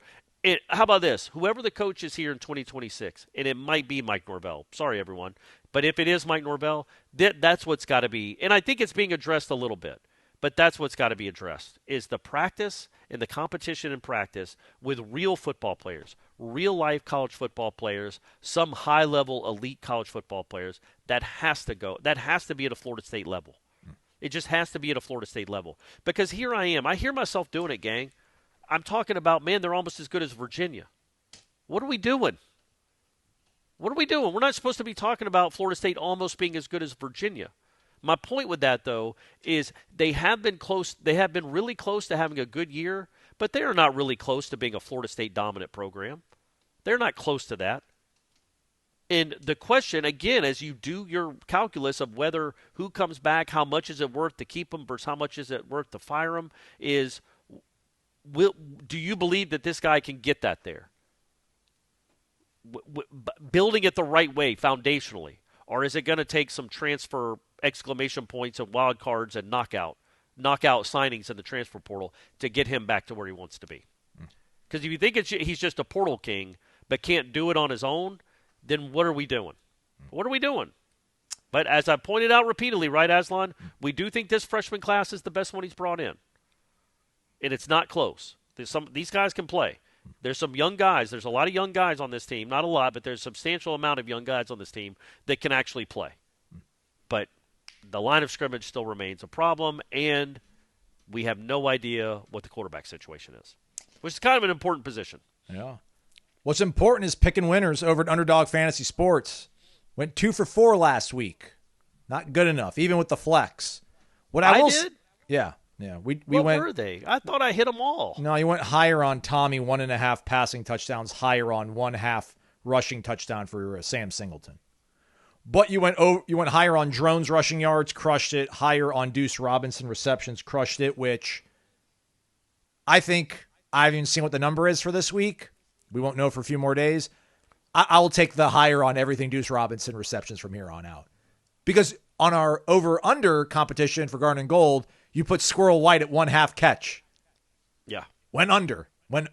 G: how about this? Whoever the coach is here in 2026, and it might be Mike Norvell. Sorry, everyone. But if it is Mike Norvell, that's what's got to be. And I think it's being addressed a little bit. But that's what's got to be addressed, is the practice and the competition in practice with real football players, real-life college football players, some high-level elite college football players. That has to go. That has to be at a Florida State level. It just has to be at a Florida State level. Because here I am. I hear myself doing it, gang. I'm talking about, man, they're almost as good as Virginia. What are we doing? What are we doing? We're not supposed to be talking about Florida State almost being as good as Virginia. My point with that, though, is they have been close. They have been really close to having a good year, but they are not really close to being a Florida State dominant program. They're not close to that. And the question, again, as you do your calculus of whether who comes back, how much is it worth to keep him versus how much is it worth to fire him, is do you believe that this guy can get that there? Building it the right way, foundationally. Or is it going to take some transfer exclamation points and wild cards and knockout signings in the transfer portal to get him back to where he wants to be? Because if you think he's just a portal king but can't do it on his own, then what are we doing? What are we doing? But as I pointed out repeatedly, right, Aslan, we do think this freshman class is the best one he's brought in. And it's not close. These guys can play. There's some young guys. There's a lot of young guys on this team. Not a lot, but there's a substantial amount of young guys on this team that can actually play. But the line of scrimmage still remains a problem, and we have no idea what the quarterback situation is, which is kind of an important position.
F: Yeah. What's important is picking winners over at Underdog Fantasy Sports. Went 2 for 4 last week. Not good enough, even with the flex.
G: I did?
F: Yeah. Yeah, what
G: were they? I thought I hit them all.
F: No, you went higher on Tommy, 1.5 passing touchdowns, higher on 1.5 rushing touchdown for Sam Singleton. But you went higher on Drones rushing yards, crushed it. Higher on Duce Robinson receptions, crushed it. Which I think I haven't even seen what the number is for this week. We won't know for a few more days. I will take the higher on everything Duce Robinson receptions from here on out, because on our over/under competition for Garden and Gold, you put Squirrel White at 1/2 catch.
G: Yeah.
F: Went under on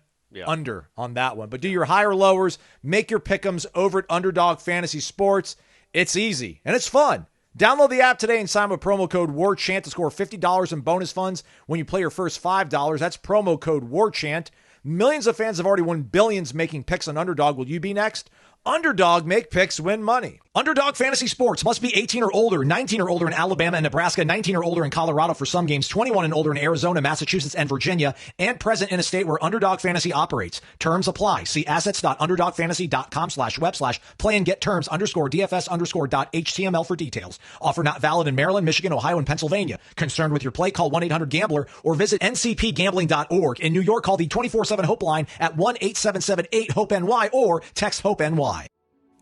F: that one. But do your higher lowers, make your pick'ems over at Underdog Fantasy Sports. It's easy and it's fun. Download the app today and sign with promo code WARCHANT to score $50 in bonus funds when you play your first $5. That's promo code WARCHANT. Millions of fans have already won billions making picks on Underdog. Will you be next? Underdog, make picks, win money. Underdog Fantasy Sports must be 18 or older, 19 or older in Alabama and Nebraska, 19 or older in Colorado for some games, 21 and older in Arizona, Massachusetts, and Virginia, and present in a state where Underdog Fantasy operates. Terms apply. See assets.underdogfantasy.com/web/play and get terms _DFS_.html for details. Offer not valid in Maryland, Michigan, Ohio, and Pennsylvania. Concerned with your play? Call 1-800-GAMBLER or visit ncpgambling.org. In New York, call the 24/7 Hope line at 1-877-8-HOPE-NY or text HOPE-NY.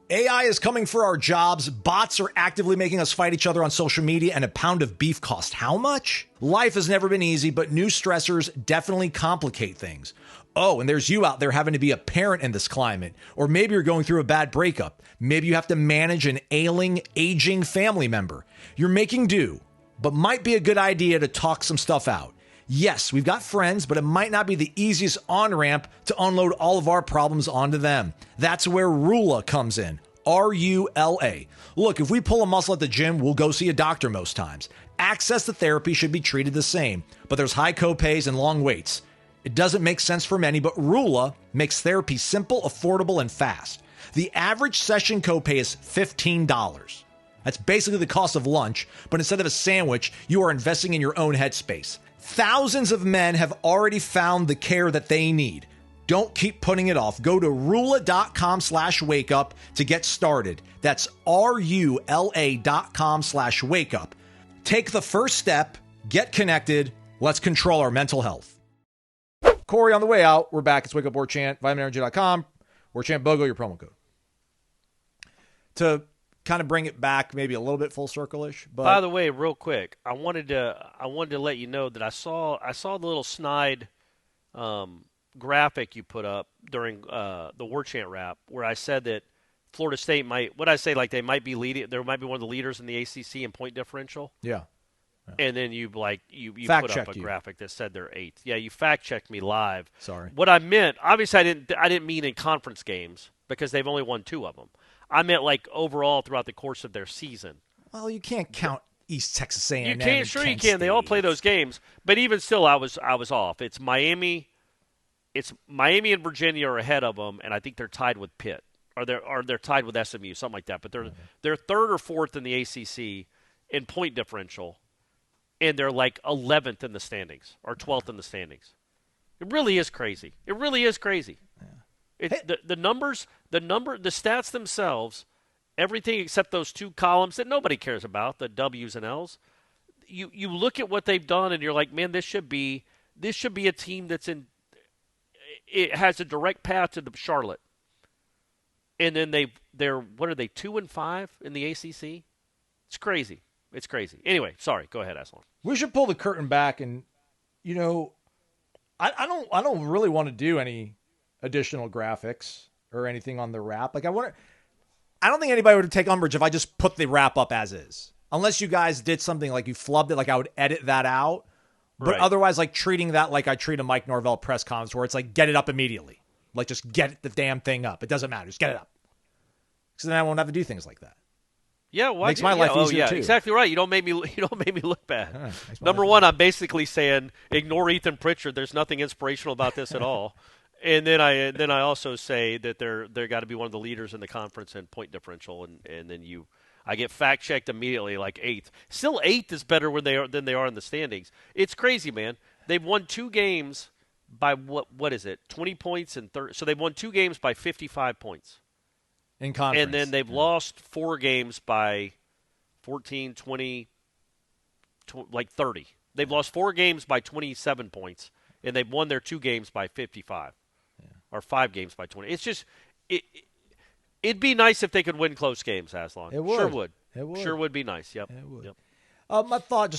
F: AI is coming for our jobs. Bots are actively making us fight each other on social media, and a pound of beef costs how much? Life has never been easy, but new stressors definitely complicate things. Oh, and there's you out there having to be a parent in this climate. Or maybe you're going through a bad breakup. Maybe you have to manage an ailing, aging family member. You're making do, but might be a good idea to talk some stuff out. Yes, we've got friends, but it might not be the easiest on-ramp to unload all of our problems onto them. That's where Rula comes in. R-U-L-A. Look, if we pull a muscle at the gym, we'll go see a doctor most times. Access to therapy should be treated the same, but there's high copays and long waits. It doesn't make sense for many, but Rula makes therapy simple, affordable, and fast. The average session copay is $15. That's basically the cost of lunch, but instead of a sandwich, you are investing in your own headspace. Thousands of men have already found the care that they need. Don't keep putting it off. Go to Rula.com/wakeup to get started. That's RULA.com/wakeup. Take the first step, get connected. Let's control our mental health. Corey, on the way out, we're back. It's Wake Up Warchant, VitaminEnergy.com. WarchantBogo, your promo code. To kind of bring it back maybe a little bit full circle-ish. But
G: by the way, real quick, I wanted to let you know that I saw the little snide graphic you put up during the Warchant wrap where I said that Florida State they might be leading. There might be one of the leaders in the ACC in point differential.
F: Yeah.
G: And then you put up a graphic that said they're 8th. Yeah, you fact checked me live.
F: Sorry.
G: What I meant, obviously, I didn't mean in conference games because they've only won 2 of them. I meant like overall throughout the course of their season.
F: Well, you can't count East Texas A&M.
G: You can't. Sure, you can. They all play those games, but even still, I was off. It's Miami and Virginia are ahead of them, and I think they're tied with Pitt, or they're tied with SMU, something like that. But they're 3rd or 4th in the ACC in point differential, and they're like 11th in the standings or 12th in the standings. It really is crazy. It really is crazy. The numbers, the stats themselves, everything except those 2 columns that nobody cares about, the W's and L's. You look at what they've done, and you're like, man, this should be a team that's in. It has a direct path to the Charlotte. and then they're what are they 2-5 in the ACC? It's crazy. It's crazy. Anyway, sorry. Go ahead, Aslan.
F: We should pull the curtain back, and I don't really want to do any additional graphics or anything on the wrap. Like I don't think anybody would take umbrage if I just put the wrap up as is, unless you guys did something like you flubbed it. Like I would edit that out, but otherwise, like treating that like I treat a Mike Norvell press conference, where it's like get it up immediately, like just get the damn thing up. It doesn't matter, just get it up, because then I won't have to do things like that.
G: Yeah,
F: makes my life easier too.
G: Exactly right. You don't make me look bad. Number one, I'm basically saying ignore Ethan Pritchard. There's nothing inspirational about this at all. And then I also say that they're got to be one of the leaders in the conference in point differential, and then I get fact checked immediately like 8th. Still 8th is better than they are in the standings. It's crazy, man. They've won 2 games by what is it? 20 points and 30. So they've won 2 games by 55 points.
F: In conference.
G: And then they've lost 4 games by 14, 20, like 30. They've lost 4 games by 27 points, and they've won their 2 games by 55. Or 5 games by 20. It's just it'd be nice if they could win close games, Aslan.
F: It would.
G: Sure would.
F: It would.
G: Sure would be nice. Yep.
F: It would.
G: Yep.
F: My thought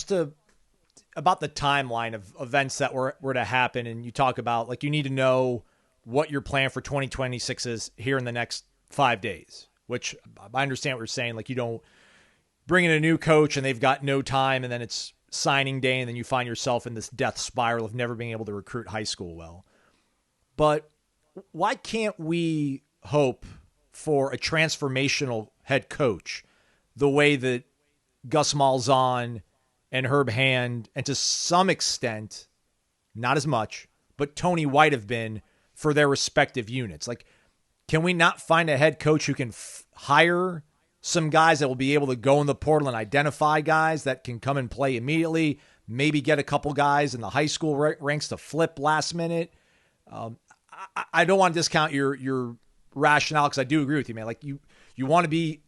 F: about the timeline of events that were to happen, and you talk about like you need to know what your plan for 2026 is here in the next 5 days, which I understand what you're saying. Like you don't bring in a new coach and they've got no time, and then it's signing day, and then you find yourself in this death spiral of never being able to recruit high school well. But why can't we hope for a transformational head coach the way that Gus Malzahn and Herb Hand, and to some extent, not as much, but Tony White have been for their respective units? Like, can we not find a head coach who can hire some guys that will be able to go in the portal and identify guys that can come and play immediately, maybe get a couple guys in the high school ranks to flip last minute? I don't want to discount your rationale, because I do agree with you, man. Like you want to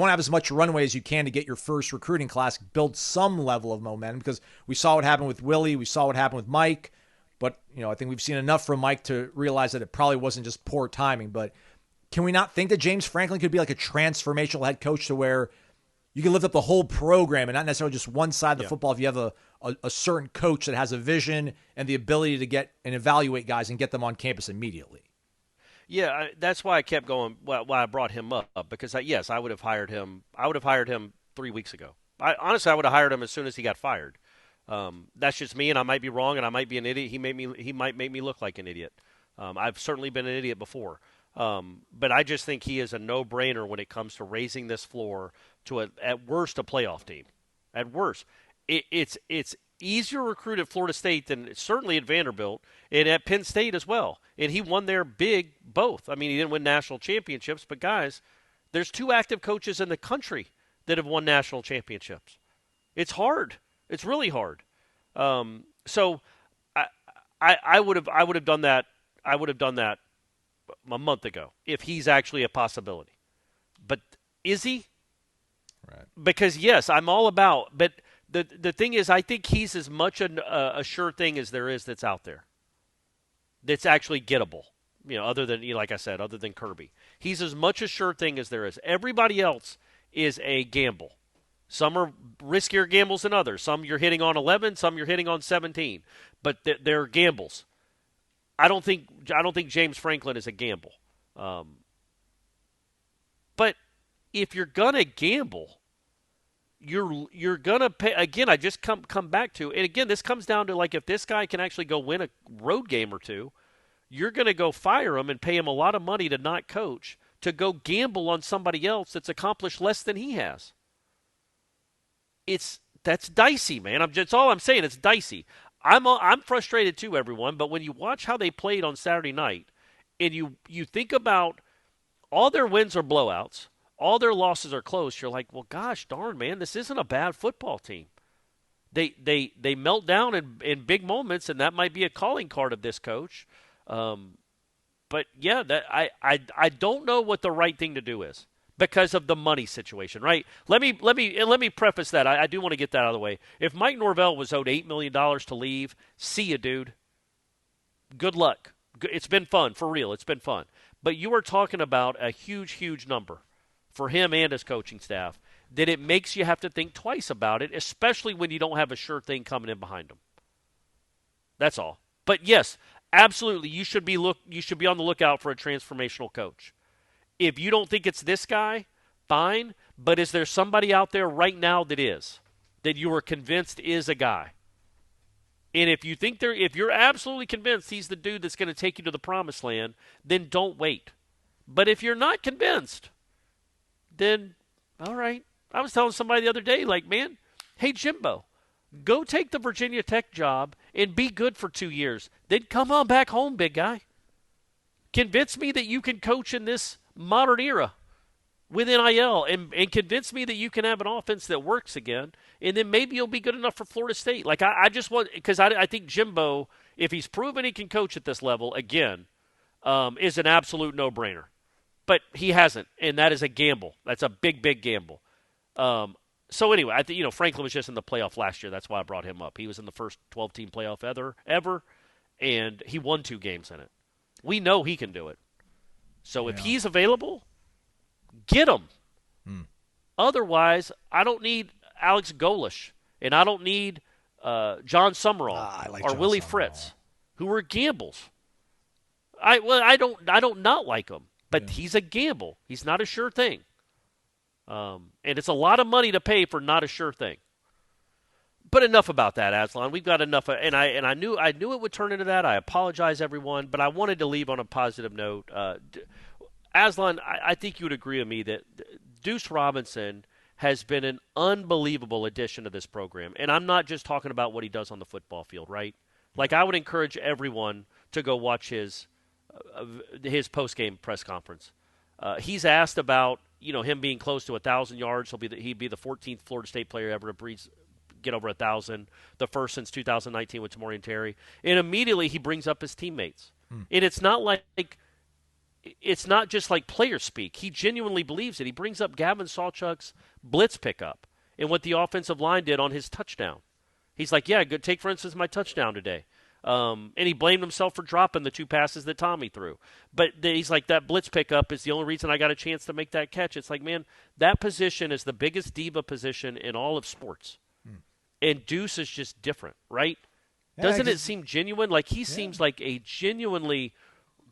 F: have as much runway as you can to get your first recruiting class, build some level of momentum, because we saw what happened with Willie, we saw what happened with Mike, but I think we've seen enough from Mike to realize that it probably wasn't just poor timing. But can we not think that James Franklin could be like a transformational head coach to where you can lift up the whole program and not necessarily just one side of the football if you have a certain coach that has a vision and the ability to get and evaluate guys and get them on campus immediately?
G: Yeah, that's why I kept going. Why I brought him up, because I would have hired him. I would have hired him 3 weeks ago. Honestly, I would have hired him as soon as he got fired. That's just me, and I might be wrong, and I might be an idiot. He might make me look like an idiot. I've certainly been an idiot before. But I just think he is a no-brainer when it comes to raising this floor to at worst a playoff team. At worst, it's easier to recruit at Florida State than certainly at Vanderbilt and at Penn State as well. And he won there big both. I mean, he didn't win national championships, but guys, there's 2 active coaches in the country that have won national championships. It's hard. It's really hard. So I would have done that. I would have done that a month ago if he's actually a possibility. But is he?
F: Right.
G: Because yes, I'm all about. But the thing is, I think he's as much a sure thing as there is that's out there. That's actually gettable. Other than like I said, other than Kirby, he's as much a sure thing as there is. Everybody else is a gamble. Some are riskier gambles than others. Some you're hitting on 11, some you're hitting on 17. But they're gambles. I don't think James Franklin is a gamble. But if you're gonna gamble, you're gonna pay. Again, I just come back to, and again, this comes down to like if this guy can actually go win a road game or two, you're gonna go fire him and pay him a lot of money to not coach, to go gamble on somebody else that's accomplished less than he has. That's dicey, man. That's all I'm saying. It's dicey. I'm frustrated too, everyone. But when you watch how they played on Saturday night, and you think about all their wins are blowouts, all their losses are close, you're like, well, gosh darn, man, this isn't a bad football team. They melt down in big moments, and that might be a calling card of this coach. But yeah, I don't know what the right thing to do is, because of the money situation, right? Let me preface that. I do want to get that out of the way. If Mike Norvell was owed $8 million to leave, see you, dude. Good luck. It's been fun, for real. It's been fun. but you are talking about a huge, huge number for him and his coaching staff that it makes you have to think twice about it, especially when you don't have a sure thing coming in behind him. That's all. But yes, absolutely, you should be on the lookout for a transformational coach. If you don't think it's this guy, fine, but is there somebody out there right now that you are convinced is a guy? And if you're absolutely convinced he's the dude that's going to take you to the promised land, then don't wait. But if you're not convinced, then all right. I was telling somebody the other day, like, man, hey, Jimbo, go take the Virginia Tech job and be good for 2 years. Then come on back home, big guy. Convince me that you can coach in this modern era with NIL and convince me that you can have an offense that works again, and then maybe you'll be good enough for Florida State. Like, I just want – because I think Jimbo, if he's proven he can coach at this level again, is an absolute no-brainer. But he hasn't, and that is a gamble. That's a big, big gamble. So anyway, I think Franklin was just in the playoff last year. That's why I brought him up. He was in the first 12-team playoff ever, and he won 2 games in it. We know he can do it. So if he's available, get him. Otherwise, I don't need Alex Golish, and I don't need John Summerall or Willie Fritz, who are gambles. I don't not like him, but he's a gamble. He's not a sure thing. And it's a lot of money to pay for not a sure thing. But enough about that, Aslan. We've got enough, and I knew it would turn into that. I apologize, everyone, but I wanted to leave on a positive note. Aslan, I think you would agree with me that Duce Robinson has been an unbelievable addition to this program, and I'm not just talking about what he does on the football field, right? Like, I would encourage everyone to go watch his post-game press conference. He's asked about him being close to 1,000 yards. He'd be the 14th Florida State player ever to get over 1,000, the first since 2019 with Tamorrion Terry. And immediately he brings up his teammates. And it's not just like player speak. He genuinely believes it. He brings up Gavin Sawchuk's blitz pickup and what the offensive line did on his touchdown. He's like, yeah, good. Take, for instance, my touchdown today. And he blamed himself for dropping the 2 passes that Tommy threw. But he's like, that blitz pickup is the only reason I got a chance to make that catch. It's like, man, that position is the biggest diva position in all of sports. And Duce is just different, right? Yeah, Doesn't it seem genuine? Like, he seems like a genuinely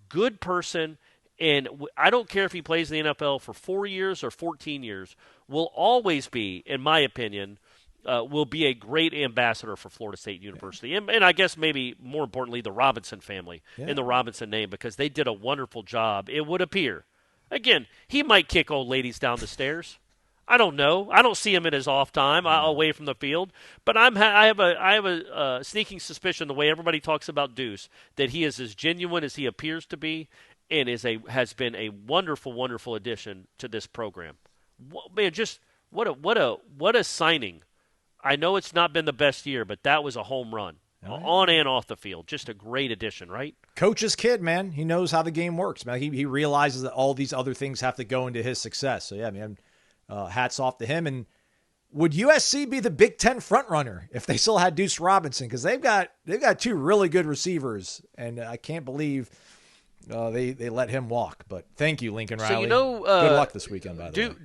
G: good person, and I don't care if he plays in the NFL for 4 years or 14 years, will always be, in my opinion, will be a great ambassador for Florida State University. And I guess maybe more importantly, the Robinson family and the Robinson name, because they did a wonderful job, it would appear. Again, he might kick old ladies down the stairs. I don't know. I don't see him in his off time away from the field. But I have a sneaking suspicion, the way everybody talks about Duce, that he is as genuine as he appears to be, and has been a wonderful, wonderful addition to this program. Man, just what a signing. I know it's not been the best year, but that was a home run. On and off the field. Just a great addition, right?
F: Coach's kid, man. He knows how the game works, man. He realizes that all these other things have to go into his success. So, yeah, man, hats off to him. And would USC be the Big Ten frontrunner if they still had Duce Robinson? Because they've got 2 really good receivers, and I can't believe they let him walk. But thank you, Lincoln Riley.
G: So,
F: good luck this weekend, by the way.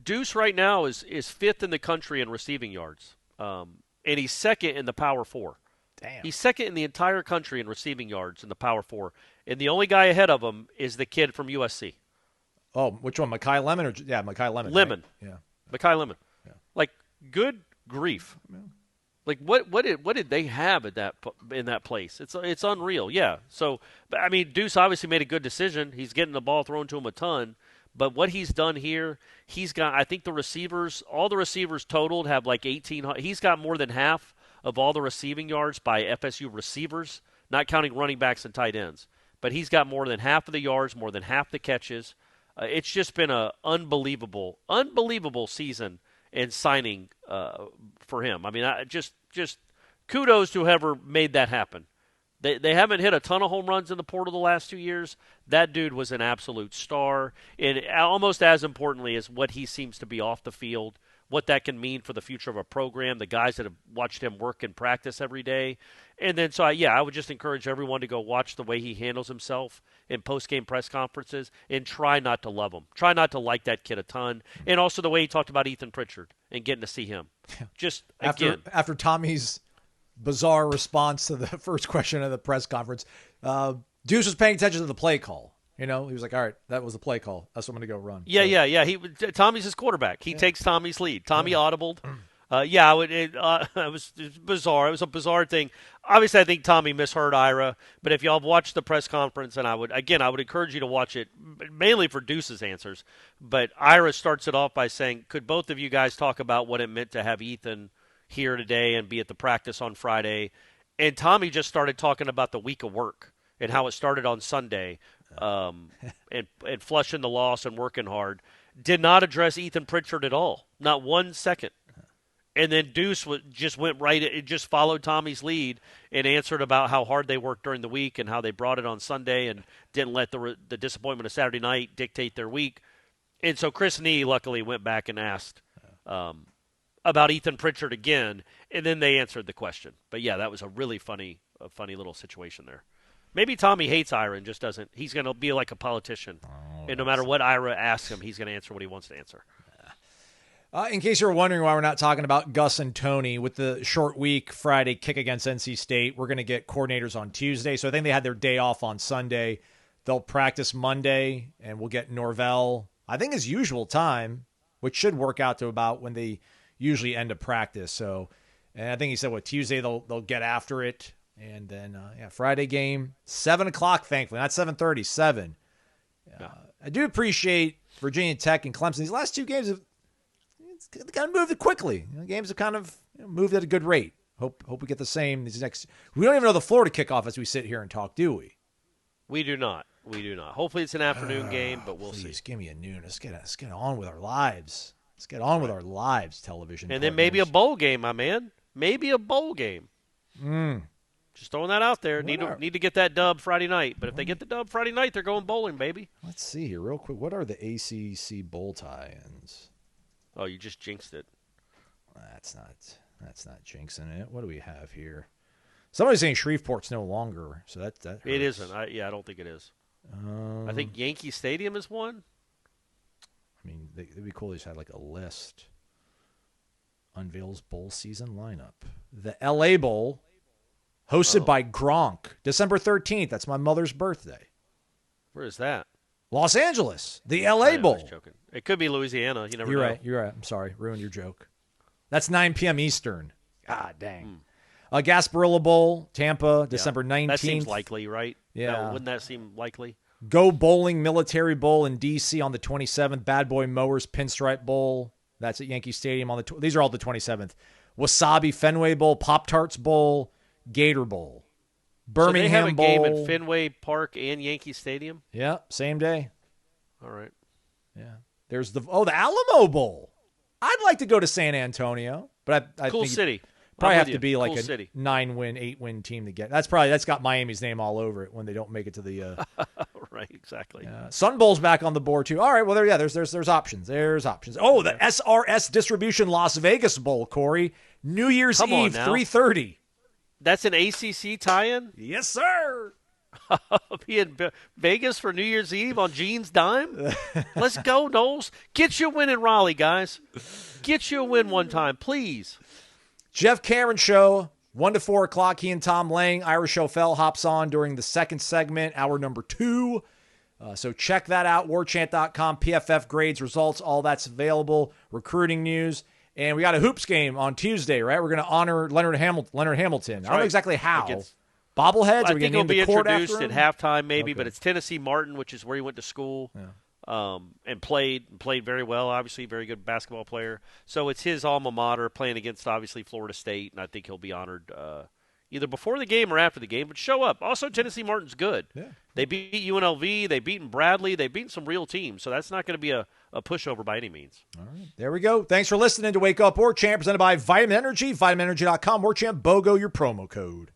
G: Duce right now is 5th in the country in receiving yards, and he's 2nd in the Power 4.
F: Damn.
G: He's 2nd in the entire country in receiving yards in the Power 4, and the only guy ahead of him is the kid from USC.
F: Oh, which one? Makai Lemon? Makai Lemon.
G: Lemon.
F: Right? Yeah.
G: Makai Lemon.
F: Yeah.
G: Like, good grief. Yeah. Like, what did they have in that place? It's unreal. Yeah. So, I mean, Duce obviously made a good decision. He's getting the ball thrown to him a ton. But what he's done here, he's got, I think all the receivers totaled have like 18. He's got more than half of all the receiving yards by FSU receivers, not counting running backs and tight ends. But he's got more than half of the yards, more than half the catches. It's just been an unbelievable season and signing for him. I mean, just kudos to whoever made that happen. They haven't hit a ton of home runs in the portal the last 2 years. That dude was an absolute star. And almost as importantly as what he seems to be off the field, what that can mean for the future of a program, the guys that have watched him work and practice every day. And then, I would just encourage everyone to go watch the way he handles himself in post-game press conferences and try not to love him. Try not to like that kid a ton. And also the way he talked about Ethan Pritchard and getting to see him. Just, again.
F: After Tommy's bizarre response to the first question of the press conference, Duce was paying attention to the play call. He was like, all right, that was the play call. That's what I'm going to go run.
G: Yeah. Tommy's his quarterback. He takes Tommy's lead. Tommy audibled. It was bizarre. It was a bizarre thing. Obviously, I think Tommy misheard Ira, but if y'all have watched the press conference, and I would encourage you to watch it, mainly for Duce's answers, but Ira starts it off by saying, could both of you guys talk about what it meant to have Ethan here today and be at the practice on Friday? And Tommy just started talking about the week of work and how it started on Sunday, and flushing the loss and working hard. Did not address Ethan Pritchard at all, not 1 second. And then Duce just went right. It just followed Tommy's lead and answered about how hard they worked during the week and how they brought it on Sunday and didn't let the disappointment of Saturday night dictate their week. And so Chris Nee luckily went back and asked about Ethan Pritchard again, and then they answered the question. But yeah, that was a really funny little situation there. Maybe Tommy hates Ira and just doesn't. He's going to be like a politician, and no matter what Ira asks him, he's going to answer what he wants to answer.
F: In case you were wondering why we're not talking about Gus and Tony, with the short week Friday kick against NC State, we're going to get coordinators on Tuesday. So I think they had their day off on Sunday. They'll practice Monday, and we'll get Norvell, I think his usual time, which should work out to about when they usually end a practice. So, and I think he said, Tuesday they'll get after it. And then, Friday game, 7 o'clock, thankfully. Not 7:30, 7. I do appreciate Virginia Tech and Clemson. These last two games have kind of moved quickly. Games have kind of moved at a good rate. Hope we get the same these next. We don't even know the Florida kickoff as we sit here and talk, do we?
G: We do not. Hopefully it's an afternoon game, but we'll see.
F: Give me a noon. Let's get on with our lives. Let's get on with our lives, television.
G: And then maybe a bowl game, my man. Maybe a bowl game. Just throwing that out there. Need to get that dub Friday night. But if they get the dub Friday night, they're going bowling, baby.
F: Let's see here real quick. What are the ACC bowl tie-ins?
G: Oh, you just jinxed it.
F: That's not jinxing it. What do we have here? Somebody's saying Shreveport's no longer, so that hurts.
G: It isn't. I don't think it is. I think Yankee Stadium is one.
F: I mean, it'd be cool if they just had like a list. Unveils bowl season lineup. The LA Bowl, hosted by Gronk, December 13th. That's my mother's birthday.
G: Where is that?
F: Los Angeles, the LA Bowl.
G: I was joking. It could be Louisiana. You never know.
F: You're right. I'm sorry. Ruined your joke. That's 9 p.m. Eastern. God dang. Gasparilla Bowl, Tampa, December 19th.
G: That seems likely, right?
F: Yeah.
G: No, wouldn't that seem likely?
F: Go Bowling Military Bowl in D.C. on the 27th. Bad Boy Mowers Pinstripe Bowl. That's at Yankee Stadium on the. These are all the 27th. Wasabi Fenway Bowl, Pop-Tarts Bowl, Gator Bowl. Birmingham Bowl.
G: So they have a game at Fenway Park and Yankee Stadium?
F: Yeah, same day.
G: All right.
F: Yeah. There's the Alamo Bowl. I'd like to go to San Antonio, but I
G: cool
F: think
G: city.
F: Probably have to be like
G: cool
F: a
G: city.
F: 9-win, 8-win team to get. That's got Miami's name all over it when they don't make it to the.
G: Right, exactly.
F: Sun Bowl's back on the board too. All right, well there's options. There's options. Oh, the SRS Distribution Las Vegas Bowl, Corey. New Year's Eve, 3:30.
G: That's an ACC tie-in?
F: Yes, sir.
G: Be in Vegas for New Year's Eve on Gene's dime? Let's go, Noles. Get you a win in Raleigh, guys. Get you a win one time, please.
F: Jeff Cameron Show, 1 to 4 o'clock. He and Tom Lang. Ira Schofel hops on during the second segment, hour number 2. So check that out, warchant.com, PFF grades, results, all that's available, recruiting news. And we got a hoops game on Tuesday, right? We're going to honor Leonard Hamilton. That's I don't know exactly how. Bobbleheads?
G: I think he'll be introduced at halftime maybe, but it's Tennessee Martin, which is where he went to school. Yeah. And played very well, obviously, very good basketball player. So it's his alma mater playing against, obviously, Florida State, and I think he'll be honored either before the game or after the game, but show up. Also, Tennessee Martin's good. Yeah. They beat UNLV. They've beaten Bradley. They've beaten some real teams, so that's not going to be a pushover by any means.
F: All right, there we go. Thanks for listening to Wake Up Warchant, presented by Vitamin Energy, vitaminenergy.com, warchantbogo, your promo code.